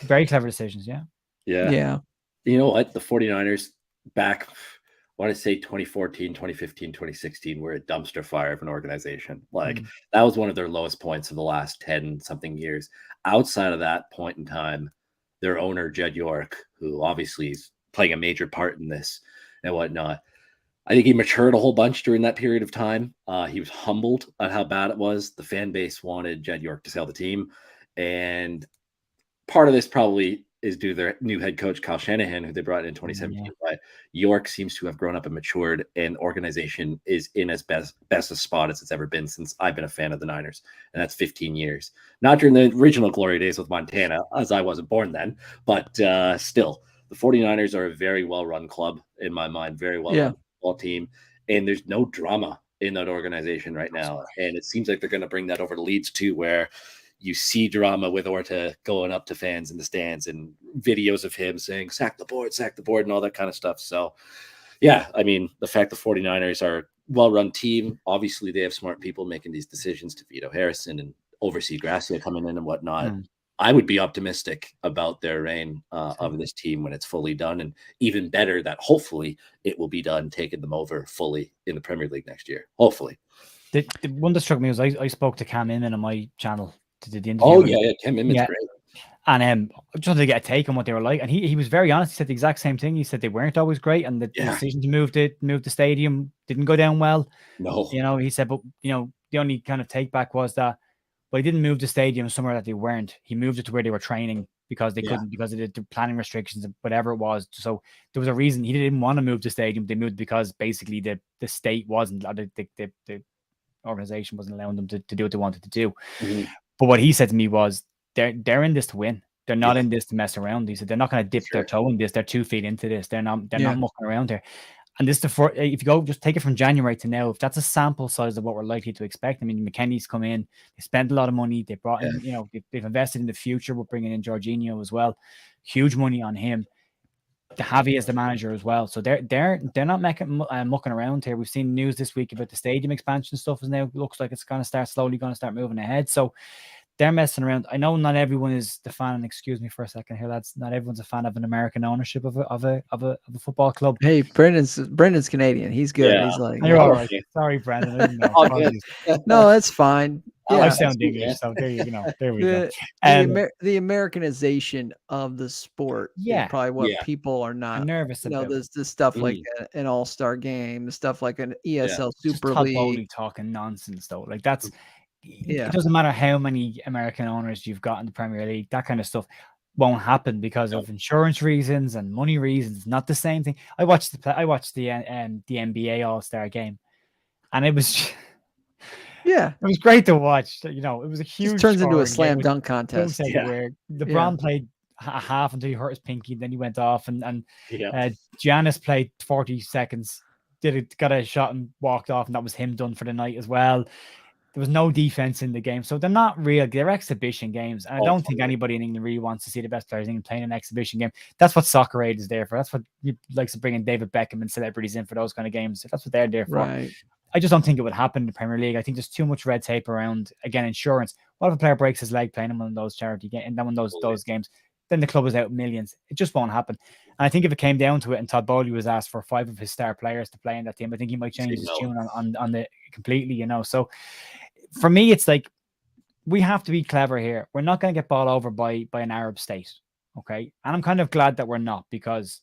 Very clever decisions, yeah. Yeah. You know what? The 49ers back, I want to say 2014, 2015, 2016 were a dumpster fire of an organization. Like that was one of their lowest points of the last 10 something years. Outside of that point in time, their owner, Jed York, who obviously is playing a major part in this and whatnot, I think he matured a whole bunch during that period of time. He was humbled at how bad it was. The fan base wanted Jed York to sell the team. And part of this probably is due to their new head coach, Kyle Shanahan, who they brought in 2017. But York seems to have grown up and matured, and organization is in as best a spot as it's ever been since I've been a fan of the Niners. And that's 15 years. Not during the original glory days with Montana, as I wasn't born then, but still, the 49ers are a very well-run club in my mind, very well-run football team. And there's no drama in that organization right now. And it seems like they're going to bring that over to Leeds too, where you see drama with Orta going up to fans in the stands and videos of him saying, sack the board, and all that kind of stuff. So, yeah, I mean, the fact the 49ers are a well-run team, obviously they have smart people making these decisions to veto Harrison and oversee Gracia coming in and whatnot. I would be optimistic about their reign of this team when it's fully done, and even better that hopefully it will be done, taking them over fully in the Premier League next year. Hopefully. The one that struck me was I spoke to Cam Inman on my channel to do the interview. Cam Inman's great. And I just wanted to get a take on what they were like. And he was very honest. He said the exact same thing. He said they weren't always great, and the decision to move the stadium didn't go down well. No. He said, but the only kind of take back was that, but he didn't move the stadium somewhere that they weren't. He moved it to where they were training because they couldn't, because of the planning restrictions and whatever it was. So there was a reason he didn't want to move the stadium. They moved because basically the state wasn't, the organization wasn't allowing them to do what they wanted to do. But what he said to me was, they're in this to win. They're not in this to mess around. He said they're not going to dip their toe in this. They're 2 feet into this. They're not mucking around here. And this if you go just take it from January to now, if that's a sample size of what we're likely to expect. I mean, McKennie's come in, they spent a lot of money, they brought in, they've invested in the future. We're bringing in Jorginho as well, huge money on him. The Javi as the manager as well, so they're not mucking around here. We've seen news this week about the stadium expansion stuff. Is now looks like it's going to start moving ahead. So they're messing around. I know not everyone is the fan. Excuse me for a second here, lads. Not everyone's a fan of an American ownership of a football club. Hey, Brendan's Canadian. He's good. Yeah. He's like, you're all right. Sorry, Brandon. I didn't know. No, that's fine. Yeah, I sound English, so there you go. There we go. The Americanization of the sport is probably what people are not nervous about. There's this stuff like an all-star game, stuff like an ESL Super League. Totally talking nonsense though. Like that's it doesn't matter how many American owners you've got in the Premier League, that kind of stuff won't happen because of insurance reasons and money reasons. Not the same thing. I watched the NBA All-Star game, and it was it was great to watch. It was a huge. It turns into a slam dunk contest. Where LeBron played a half until he hurt his pinky, then he went off, and Giannis played 40 seconds, got a shot and walked off, and that was him done for the night as well. There was no defense in the game, so they're not real. They're exhibition games, and I don't think anybody in England really wants to see the best players in England playing an exhibition game. That's what Soccer Aid is there for. That's what you likes to bring in David Beckham and celebrities in for those kind of games. That's what they're there for. Right. I just don't think it would happen in the Premier League. I think there's too much red tape around. Again, insurance. What if a player breaks his leg playing in one of those charity games, and then one of those games? Then the club is out millions. It just won't happen. And I think if it came down to it, and Todd Bowley was asked for 5 of his star players to play in that team, I think he might change his tune on the completely. So. For me, it's like we have to be clever here. We're not going to get bought over by an Arab state, okay? And I'm kind of glad that we're not, because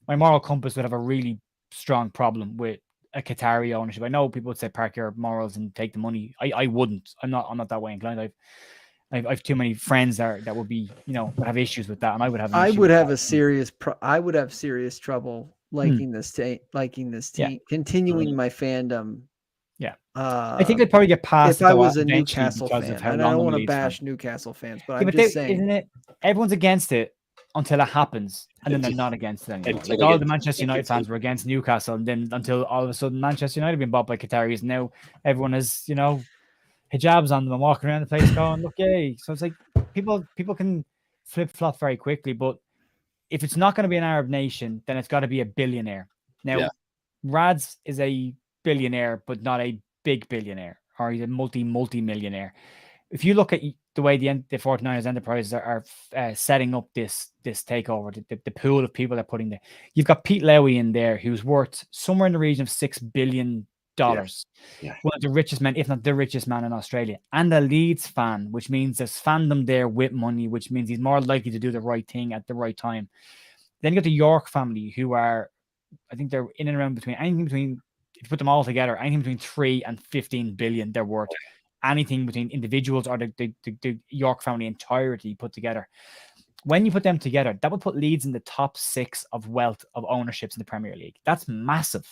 my moral compass would have a really strong problem with a Qatari ownership. I know people would say park your morals and take the money. I wouldn't. I'm not that way inclined. I've too many friends that would be would have issues with that, and I would have. I would have serious trouble liking this team, continuing my fandom. Yeah, I think they'd probably get past. If I was a Newcastle fan, and I don't want to bash Newcastle fans, but I'm just saying, isn't it? Everyone's against it until it happens, and then they're not against it anymore. Like all the Manchester United fans were against Newcastle, and then until all of a sudden Manchester United been bought by Qataris, and now everyone has hijabs on them and walking around the place going, "Look, yay!" So it's like people can flip flop very quickly, but if it's not going to be an Arab nation, then it's got to be a billionaire. Now, Rads is a billionaire, but not a big billionaire. or he's a multi-millionaire. If you look at the way the 49ers enterprises are setting up this takeover, the pool of people they're putting there, you've got Pete Lowry in there, who's worth somewhere in the region of $6 billion. Yeah. One of the richest men, if not the richest man in Australia, and a Leeds fan, which means there's fandom there with money, which means he's more likely to do the right thing at the right time. Then you got the York family, who are, I think they're in and around anything between, if you put them all together, anything between 3 and 15 billion they're worth. Anything between individuals or the York family entirety put together. When you put them together, that would put Leeds in the top 6 of wealth of ownerships in the Premier League. That's massive.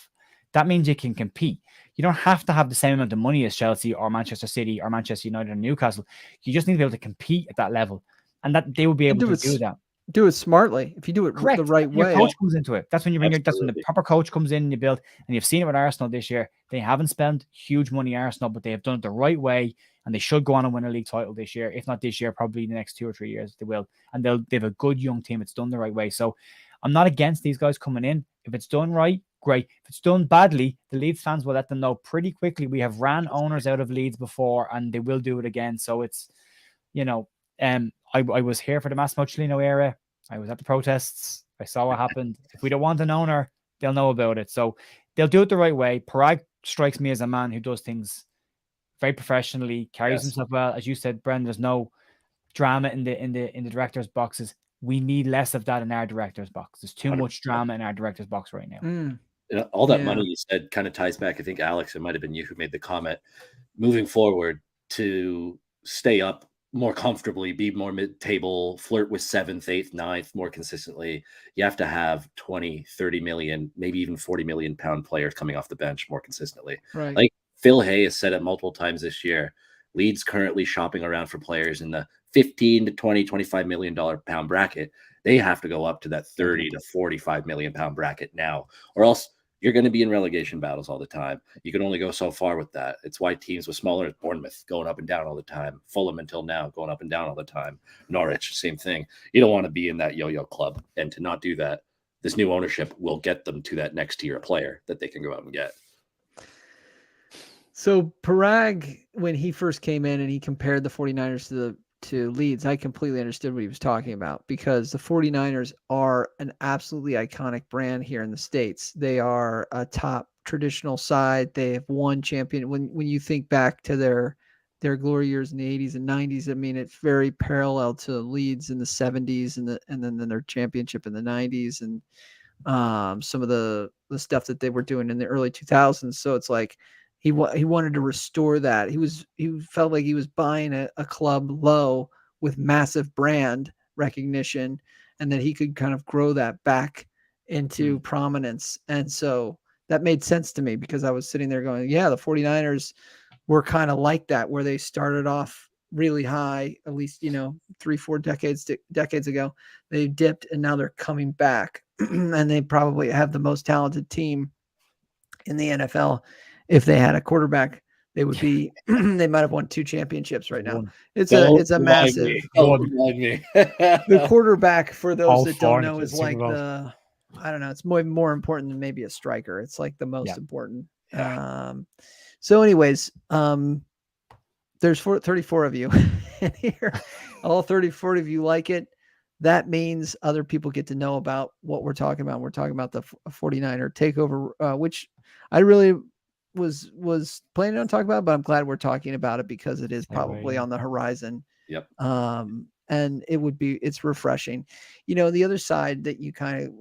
That means you can compete. You don't have to have the same amount of money as Chelsea or Manchester City or Manchester United or Newcastle. You just need to be able to compete at that level, and that they will be able to do that. Do it smartly. If you do it correct, the right way, your coach comes into it. That's when you bring that's when the proper coach comes in and you build. And you've seen it with Arsenal this year. They haven't spent huge money, Arsenal, but they have done it the right way, and they should go on and win a league title this year. If not this year, probably the next 2 or 3 years they will. And they have a good young team. It's done the right way. So I'm not against these guys coming in. If it's done right, great. If it's done badly, the Leeds fans will let them know pretty quickly. We have ran owners out of Leeds before, and they will do it again. So it's, I was here for the Massimo Cellino era. I was at the protests. I saw what happened. If we don't want an owner, they'll know about it. So they'll do it the right way. Parag strikes me as a man who does things very professionally, carries himself well. As you said, Brendan, there's no drama in the director's boxes. We need less of that in our director's box. There's too much drama in our director's box right now. All that money you said kind of ties back. I think, Alex, it might have been you who made the comment. Moving forward, to stay up more comfortably, be more mid-table, flirt with 7th, 8th, 9th more consistently, you have to have 20, 30 million, maybe even 40 million pound players coming off the bench more consistently. Right. Like Phil Hay has said it multiple times this year. Leeds currently shopping around for players in the 15 to 20, $25 million pound bracket. They have to go up to that 30 to 45 million pound bracket now, or else you're going to be in relegation battles all the time. You can only go so far with that. It's why teams with smaller, Bournemouth going up and down all the time. Fulham until now going up and down all the time. Norwich, same thing. You don't want to be in that yo-yo club. And to not do that, this new ownership will get them to that next tier player that they can go out and get. So Parag, when he first came in and he compared the 49ers to Leeds, I completely understood what he was talking about, because the 49ers are an absolutely iconic brand here in the States. They are a top traditional side. They have won champion. When you think back to their glory years in the 80s and 90s, I mean, it's very parallel to Leeds in the 70s and then their championship in the 90s and some of the stuff that they were doing in the early 2000s. So it's like, he wanted to restore that. He felt like he was buying a club low with massive brand recognition, and that he could kind of grow that back into prominence. And so that made sense to me, because I was sitting there going, yeah, the 49ers were kind of like that, where they started off really high, at least, 3-4 decades ago. They dipped and now they're coming back. And they probably have the most talented team in the NFL. If they had a quarterback, they would be. They might have won 2 championships right now. It's a massive. The quarterback, for those that don't know, is like the. I don't know. It's more important than maybe a striker. It's like the most important. Yeah. So, anyways, there's 34 of you in here. All 34 of you like it. That means other people get to know about what we're talking about. We're talking about the 49er takeover, which I really was planning on talking about, but I'm glad we're talking about it, because it is probably on the horizon. Yep. And it's refreshing. The other side that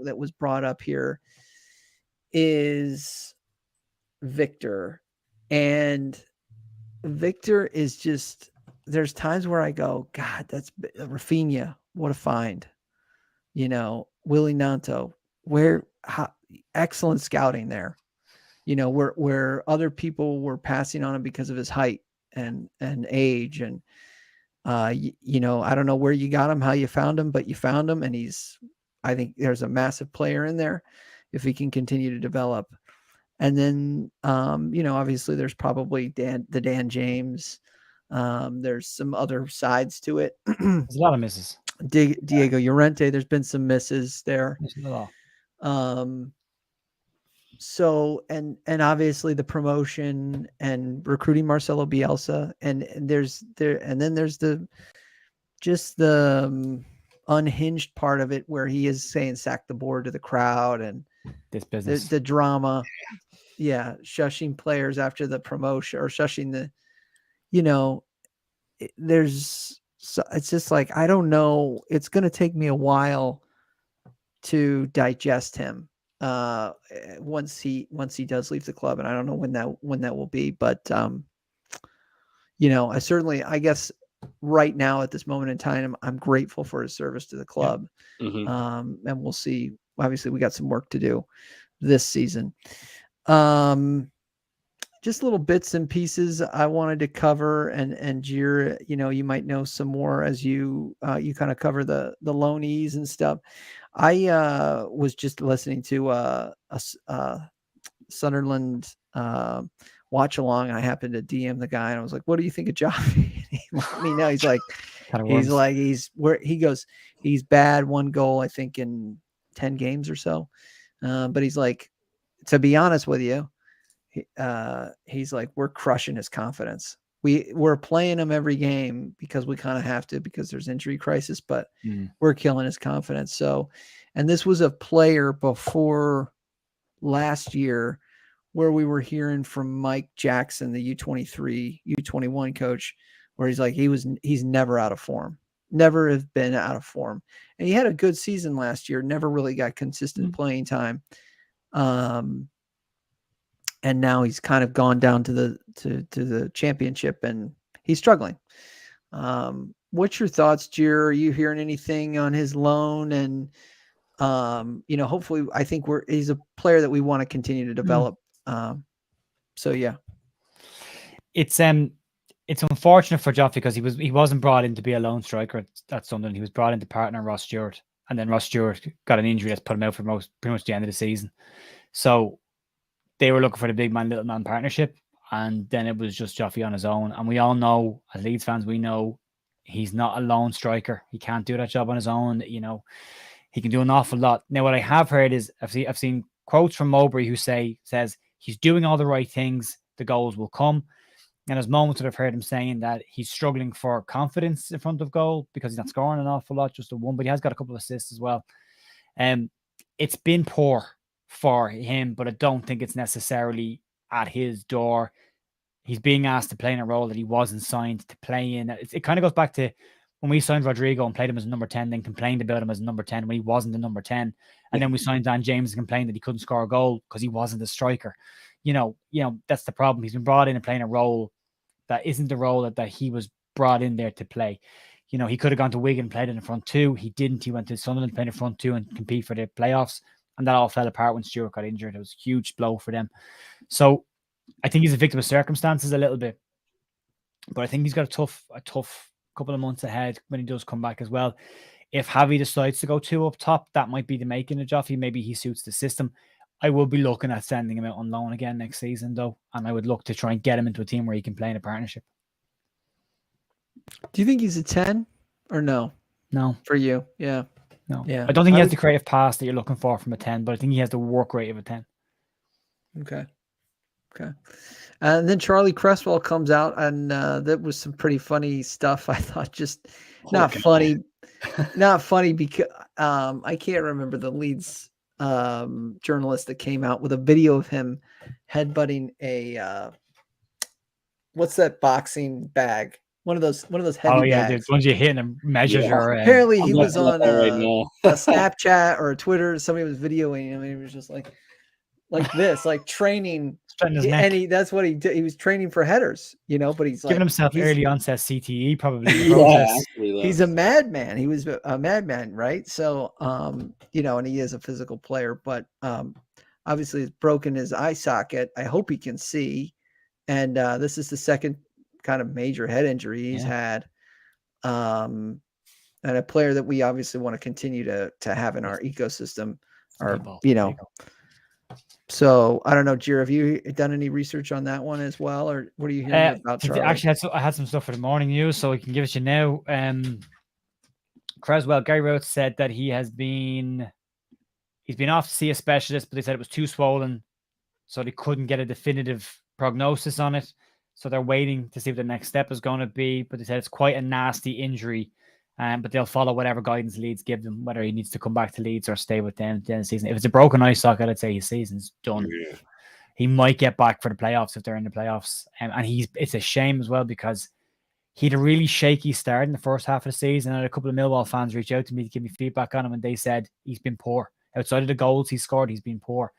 that was brought up here is Victor. And Victor is just, there's times where I go, God, that's Rafinha. What a find. Willie Nanto, excellent scouting there. Where other people were passing on him because of his height and age. And, I don't know where you got him, how you found him, but you found him. And I think there's a massive player in there if he can continue to develop. And then, obviously there's probably Dan James. There's some other sides to it. There's a lot of misses. Diego Llorente, there's been some misses there. So and obviously the promotion and recruiting Marcelo Bielsa, and there's the unhinged part of it where he is saying sack the board to the crowd, and This business. the drama, shushing players after the promotion, or shushing the, it's just like, I don't know, it's going to take me a while to digest him once he does leave the club, and I don't know when that will be, but I guess right now at this moment in time, I'm grateful for his service to the club. And we'll see. Obviously we got some work to do this season. Just little bits and pieces I wanted to cover, and Jer, you might know some more as you kind of cover the loanees and stuff. I was just listening to a Sunderland watch along, and I happened to DM the guy, and I was like, "What do you think of Joffy?" He let me know. He's like, he's bad, 1 goal I think in 10 games or so, but he's like, to be honest with you, he's like, we're crushing his confidence. We're playing him every game because we kind of have to, because there's injury crisis, but we're killing his confidence. So, and this was a player before last year where we were hearing from Mike Jackson, the U23, U21 coach, where he's like, he's never out of form, never have been out of form. And he had a good season last year, never really got consistent playing time. And now he's kind of gone down to the championship, and he's struggling. What's your thoughts, Jer? Are you hearing anything on his loan? And hopefully, I think he's a player that we want to continue to develop. So yeah, it's unfortunate for Joffy because he wasn't brought in to be a lone striker at Sunderland. He was brought in to partner Ross Stewart, and then Ross Stewart got an injury that's put him out for pretty much the end of the season. So they were looking for the big man, little man partnership, and then it was just Joffy on his own. And we all know, as Leeds fans, we know he's not a lone striker. He can't do that job on his own. He can do an awful lot. Now, what I have heard is I've seen quotes from Mowbray who says he's doing all the right things, the goals will come. And there's moments that I've heard him saying that he's struggling for confidence in front of goal because he's not scoring an awful lot, just a 1, but he has got a couple of assists as well. It's been poor for him, but I don't think it's necessarily at his door. He's being asked to play in a role that he wasn't signed to play in. It kind of goes back to when we signed Rodrigo and played him as a number 10, then complained about him as a number 10 when he wasn't a number 10. And then we signed Dan James and complained that he couldn't score a goal because he wasn't a striker. That's the problem. He's been brought in and playing a role that isn't the role that he was brought in there to play. He could have gone to Wigan and played in the front 2. He didn't. He went to Sunderland, played in the front 2 and compete for the playoffs. And that all fell apart when Stewart got injured. It was a huge blow for them. So I think he's a victim of circumstances a little bit. But I think he's got a tough couple of months ahead when he does come back as well. If Javi decides to go 2 up top, that might be the making of Joffy. Maybe he suits the system. I will be looking at sending him out on loan again next season, though. And I would look to try and get him into a team where he can play in a partnership. Do you think he's a 10 or no? No. For you? Yeah. No. Yeah. I don't think he has the creative pass that you're looking for from a 10, but I think he has the work rate of a 10. Okay. And then Charlie Cresswell comes out, and that was some pretty funny stuff. I thought, just not funny because I can't remember the Leeds journalist that came out with a video of him headbutting a what's that boxing bag? One of those heavy bags. The ones you hit and measures your. Apparently, he was on a Snapchat or a Twitter. Somebody was videoing him, and he was just like this, like training. And that's what he did. He was training for headers, but he's giving himself early onset CTE, probably. He's a madman. He was a madman, right? So, and he is a physical player, but obviously he's broken his eye socket. I hope he can see. And this is the second kind of major head injury he's had. And a player that we obviously want to continue to have in our ecosystem, So I don't know, Jer, have you done any research on that one as well, or what are you hearing about Charlie? Actually, I had some stuff for the morning news, so I can give it to you now. Cresswell, Gary Rhodes said that he's been off to see a specialist, but they said it was too swollen so they couldn't get a definitive prognosis on it. So they're waiting to see what the next step is going to be. But they said it's quite a nasty injury. But they'll follow whatever guidance Leeds give them, whether he needs to come back to Leeds or stay with them at the end of the season. If it's a broken eye socket, I'd say his season's done. Yeah. He might get back for the playoffs if they're in the playoffs. And it's a shame as well because he had a really shaky start in the first half of the season. And a couple of Millwall fans reached out to me to give me feedback on him, and they said he's been poor. Outside of the goals he scored, he's been poor.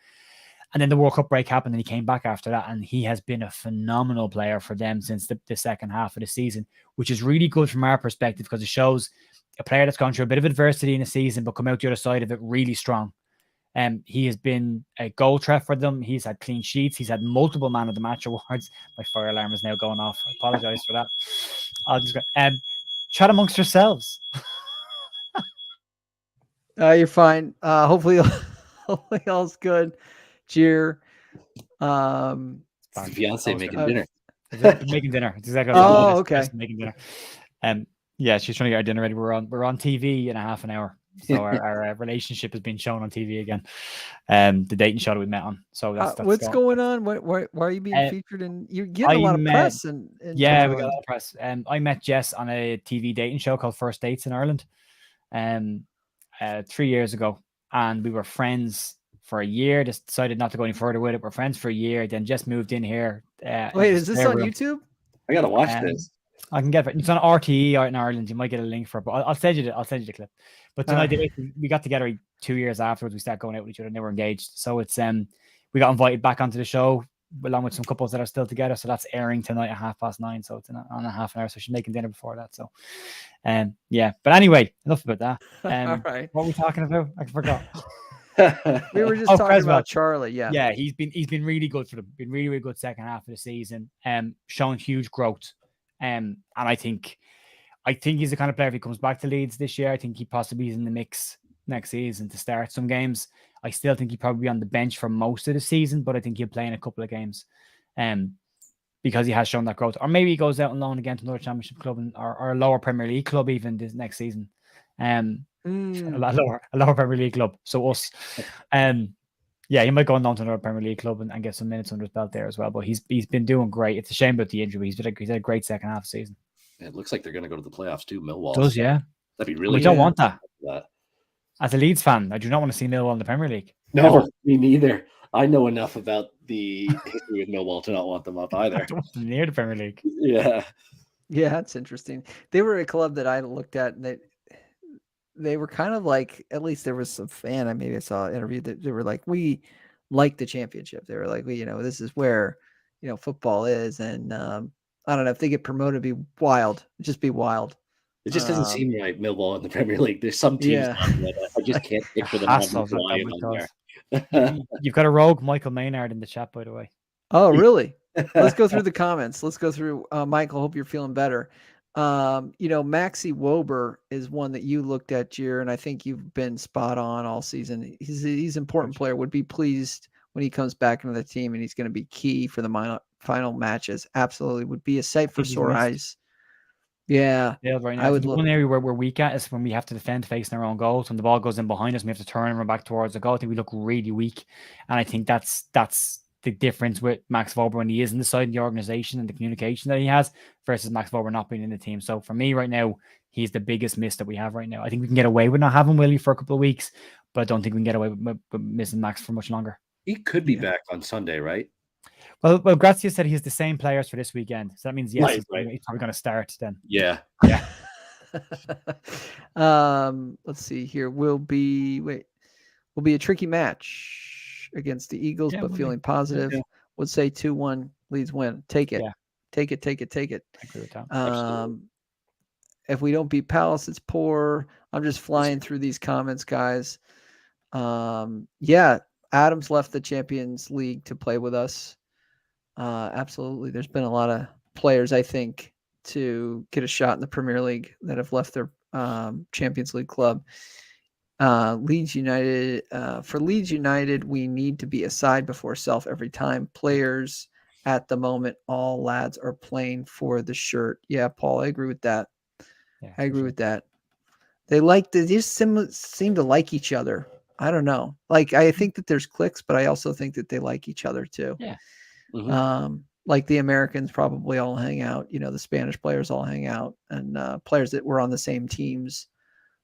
And then the World Cup break happened and he came back after that. And he has been a phenomenal player for them since the second half of the season, which is really good from our perspective because it shows a player that's gone through a bit of adversity in the season, but come out the other side of it really strong. He has been a goal threat for them. He's had clean sheets. He's had multiple man of the match awards. My fire alarm is now going off. I apologize for that. I'll just go, chat amongst yourselves. You're fine. Hopefully all's good. Jer. It's the fiance making dinner. Making dinner. It's exactly. Okay. Making dinner. Yeah, she's trying to get our dinner ready. We're on TV in a half an hour. So our relationship has been shown on TV again. The dating show that we met on. So that's what's going on? Why are you being featured? And you're getting a lot of press. And we got a lot of press. I met Jess on a TV dating show called First Dates in Ireland, 3 years ago, and we were friends for a year. Just decided not to go any further with it. We're friends for a year. Then just moved in here. Wait, is this on YouTube? I gotta watch this. I can get it. It's on RTE out in Ireland. You might get a link for it, but I'll send you the clip. But tonight we got together 2 years afterwards. We started going out with each other and they were engaged. So it's we got invited back onto the show along with some couples that are still together. So that's airing tonight at 9:30. So it's on a half an hour. So she's making dinner before that. So yeah. But anyway, enough about that. All right. What were we talking about? I forgot. We were just talking Cresswell. about Charlie. Yeah, he's been really good for them. Been really, really good second half of the season. Shown huge growth. And I think he's the kind of player, if he comes back to Leeds this year, I think he possibly is in the mix next season to start some games. I still think he'd probably be on the bench for most of the season, but I think he'll play in a couple of games because he has shown that growth. Or maybe he goes out on loan again to another championship club or a lower Premier League club even this next season. A lower Premier League club. So us. Yeah, he might go on down to another Premier League club and get some minutes under his belt there as well. But he's been doing great. It's a shame about the injury. He's had a great second half of the season. It looks like they're going to go to the playoffs too. Millwall does, yeah. That'd be really. We don't want that. As a Leeds fan, I do not want to see Millwall in the Premier League. No, me neither. I know enough about the history of Millwall to not want them up either. I don't want them near the Premier League. Yeah, that's interesting. They were a club that I looked at, and they were kind of like, at least there was some fan. Maybe I saw an interview that they were like, we like the championship. They were like, this is where football is, and I don't know if they get promoted, it'd be wild. It'd just be wild. It just doesn't seem right, Millwall in the Premier League. There's some teams that I just can't picture them on there. You've got a rogue Michael Maynard in the chat, by the way. Oh, really? Let's go through the comments. Let's go through. Michael, hope you're feeling better. Maxi Wober is one that you looked at, Jer, and I think you've been spot on all season. He's an important player. Would be pleased when he comes back into the team, and he's going to be key for the final matches. Absolutely, would be a sight for sore eyes. Yeah, right now. I would. One area where we're weak at is when we have to defend facing our own goals. When the ball goes in behind us, and we have to turn and run back towards the goal. I think we look really weak, and I think that's the difference with Max Wober when he is inside the organization and the communication that he has versus Max Wober not being in the team. So for me right now, he's the biggest miss that we have right now. I think we can get away with not having Willie for a couple of weeks, but I don't think we can get away with missing Max for much longer. He could be back on Sunday, right? Well, Grazia said he has the same players for this weekend. So that means, yes, he's probably going to start then. Yeah. Let's see here. Will be a tricky match against the Eagles, but feeling positive. Yeah. Would say 2-1 Leeds win. Take it. Yeah. Take it. I agree with that. If we don't beat Palace, it's poor. I'm just flying through these comments, guys. Adams left the Champions League to play with us. Absolutely. There's been a lot of players, I think, to get a shot in the Premier League that have left their Champions League club. Leeds United, for Leeds United, we need to be a side before self every time. Players at the moment, all lads are playing for the shirt. Yeah, Paul, I agree with that. Yeah, I agree with that. They just seem to like each other. I don't know. Like, I think that there's cliques, but I also think that they like each other too. Yeah. Like the Americans probably all hang out, the Spanish players all hang out, and players that were on the same teams.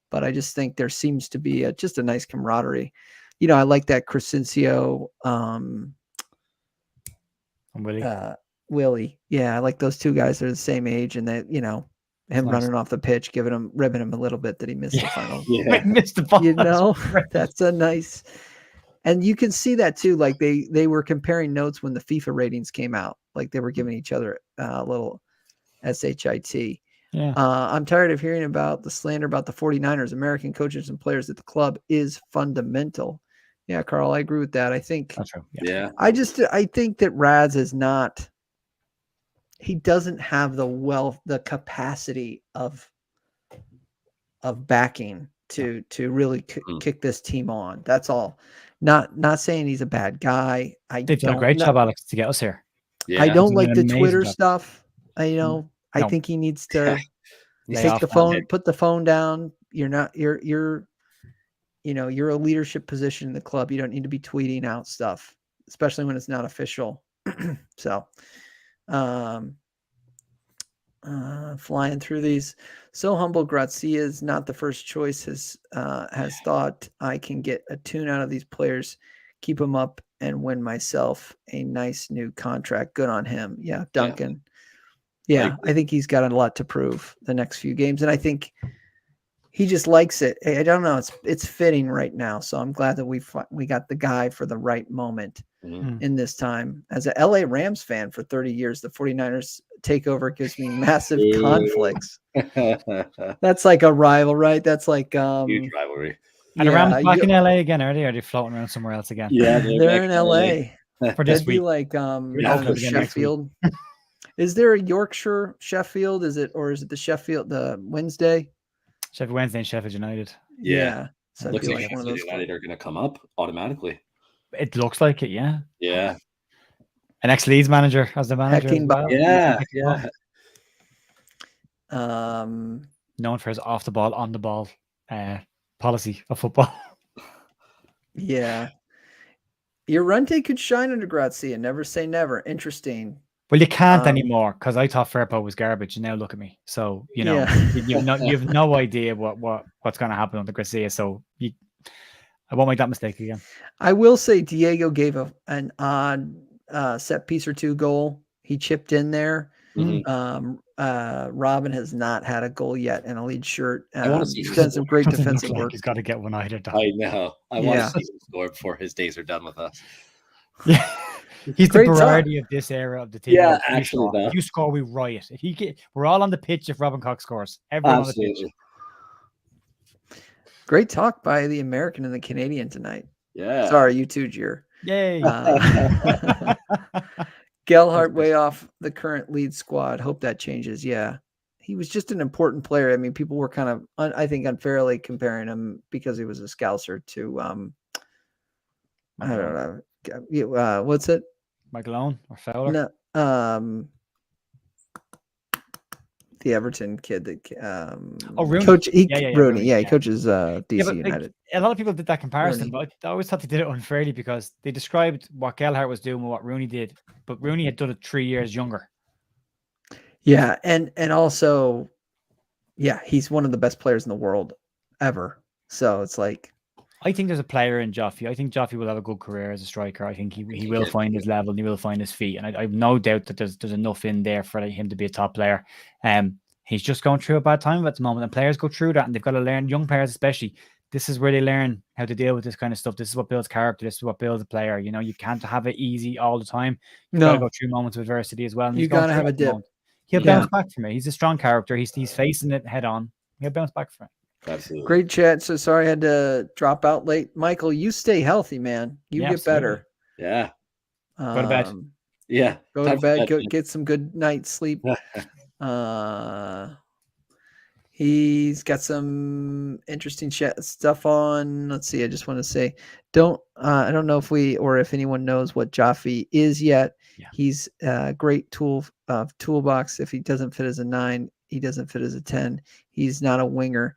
But I just think there seems to be just a nice camaraderie. I like that Crescencio, Willie. Yeah, I like those two guys. They're the same age, and that him running off the pitch, ribbing him a little bit that he missed the final. Yeah, missed the ball. That's a nice. And you can see that too. Like they were comparing notes when the FIFA ratings came out. Like they were giving each other a little shit. Yeah. I'm tired of hearing about the slander about the 49ers. American coaches and players at the club is fundamental. Yeah, Carl, I agree with that. I think. That's true. Yeah. I think that Raz is not. He doesn't have the capacity of backing to really kick this team on. That's all. Not saying he's a bad guy. They've done a great job, Alex, to get us here. Yeah. I don't like the Twitter stuff. I think he needs to take the phone, put the phone down. You're a leadership position in the club. You don't need to be tweeting out stuff, especially when it's not official. So, flying through these. So humble. Grazia is not the first choice. Has thought I can get a tune out of these players, keep them up, and win myself a nice new contract. Good on him. Yeah, Duncan. Yeah, I think he's got a lot to prove the next few games, and I think he just likes it. I don't know. It's fitting right now, so I'm glad that we got the guy for the right moment in this time. As a LA Rams fan for 30 years, the 49ers takeover gives me massive conflicts. That's like a rival, right? That's like huge rivalry. And the Rams back in LA again, are they? Or are they floating around somewhere else again? Yeah, they're in LA for this week. Like Sheffield. Is there a Yorkshire Sheffield? Is it the Sheffield the Wednesday? Sheffield Wednesday and Sheffield United. Yeah. So looks like Sheffield United are going to come up automatically. It looks like it, yeah. Yeah. An ex-Leeds manager as the manager. Well. Yeah. Known for his off the ball, on the ball policy of football. Yeah. Urente could shine under Grazia. Never say never. Interesting. Well, you can't anymore because I thought Firpo was garbage, and now look at me. So you've no idea what's going to happen under Grazia. So I won't make that mistake again. I will say Diego gave an odd set piece or two goal. He chipped in there. Robin has not had a goal yet in a Leeds shirt. He's done some great defensive work. He's got to get one either. I know. I want to see him score before his days are done with us. Yeah. He's the Berardi of this era of the team. Yeah, actually, if you score, we riot. We're all on the pitch if Robin Cox scores. Everyone on the pitch. Great talk by the American and the Canadian tonight. Yeah. Sorry, you too, Jer. Yay. Gelhardt way off the current lead squad. Hope that changes. Yeah. He was just an important player. I mean, people were kind of, I think, unfairly comparing him because he was a Scouser to, I don't know. What's it? Michael Owen or Fowler? No, the Everton kid that Rooney. Coach Rooney. Rooney. Yeah, he coaches DC United. A lot of people did that comparison, Rooney. but I always thought they did it unfairly because they described what Gelhardt was doing with what Rooney did, but Rooney had done it 3 years younger. Yeah, and also, yeah, he's one of the best players in the world ever. So it's like, I think there's a player in Joffy. I think Joffy will have a good career as a striker. I think he will find his level and he will find his feet. And I have no doubt that there's enough in there for him to be a top player. He's just going through a bad time at the moment, and players go through that, and they've got to learn. Young players, especially, this is where they learn how to deal with this kind of stuff. This is what builds character. This is what builds a player. You can't have it easy all the time. You've got to go through moments of adversity as well. And you got to have a dip. He'll bounce back from it. He's a strong character. He's facing it head on. He'll bounce back from it. Absolutely. Great chat. So sorry I had to drop out late. Michael, you stay healthy, man. You get better. Yeah. Go to bed. Yeah. Go to bed. Go get some good night's sleep. He's got some interesting stuff on. Let's see. I just want to say, I don't know if anyone knows what Joffy is yet. Yeah. He's a great toolbox. If he doesn't fit as a 9, he doesn't fit as a 10. He's not a winger.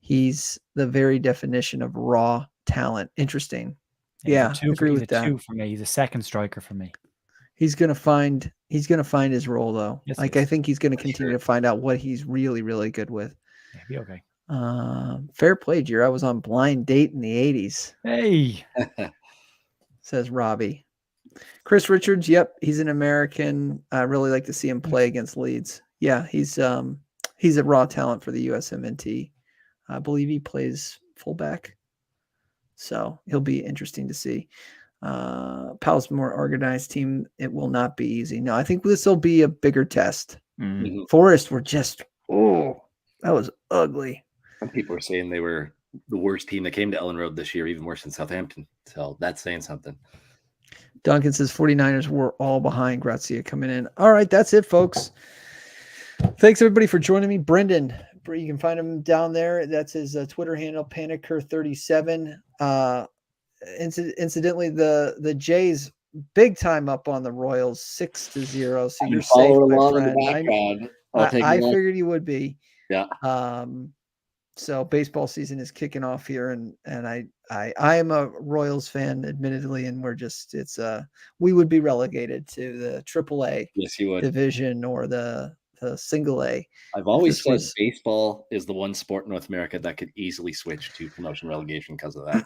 He's the very definition of raw talent. Interesting. He's a Yeah, two agree he's with a that. 2 for me. He's a second striker for me. He's gonna find his role though. Yes, he Like I is. think he's gonna For continue sure. to find out what he's really, really good with. Yeah, be okay. Fair play, Jer. I was on Blind Date in the 80s, Hey, says Robbie. Chris Richards, yep, he's an American. I really like to see him play against Leeds. Yeah, he's a raw talent for the USMNT. I believe he plays fullback. So he'll be interesting to see. Pal's more organized team. It will not be easy. No, I think this will be a bigger test. Mhm. Forest were just, that was ugly. Some people were saying they were the worst team that came to Ellen Road this year, even worse than Southampton. So that's saying something. Duncan says 49ers were all behind Grazia coming in. All right, that's it, folks. Thanks, everybody, for joining me. Brendan, you can find him down there. That's his Twitter handle, Panikkar37. Incidentally, the Jays big time up on the Royals 6-0. So you're safe, following my along in the friend. background. I'll take I a look. figured you would be. Yeah. So baseball season is kicking off here, and I am a Royals fan, admittedly, and we would be relegated to the AAA Yes, you would. division or the single A. I've always this said was- baseball is the one sport in North America that could easily switch to promotion relegation because of that.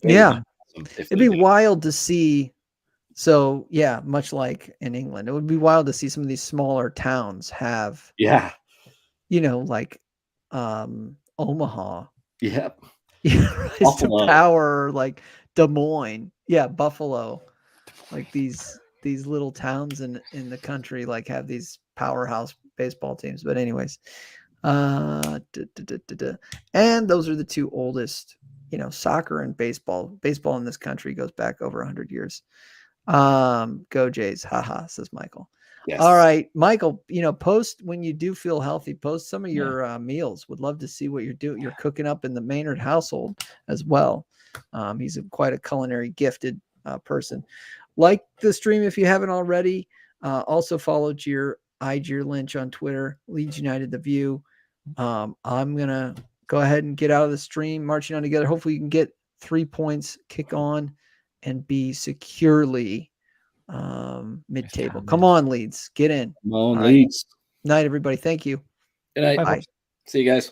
Yeah, If it'd they be did. wild to see. So yeah, much like in England, it would be wild to see some of these smaller towns have, Yeah. like Omaha, Yeah. rise to Buffalo. power, like Des Moines, Buffalo, like these little towns in the country, like have these powerhouse baseball teams. But anyways, and those are the two oldest, soccer and baseball. Baseball in this country goes back over 100 years. Go Jays, haha, says Michael. Yes. All right, Michael, post when you do feel healthy, post some of your meals. Would love to see what you're cooking up in the Maynard household as well. He's quite a culinary gifted person. Like the stream if you haven't already. Also follow Jer Lynch on Twitter, Leeds United The View. I'm gonna go ahead and get out of the stream, marching on together. Hopefully you can get 3 points, kick on, and be securely mid-table. Come on, Leeds, get in. Come on, All right. Leeds. Night, everybody. Thank you. Good night. Bye, Bye. folks. See you guys.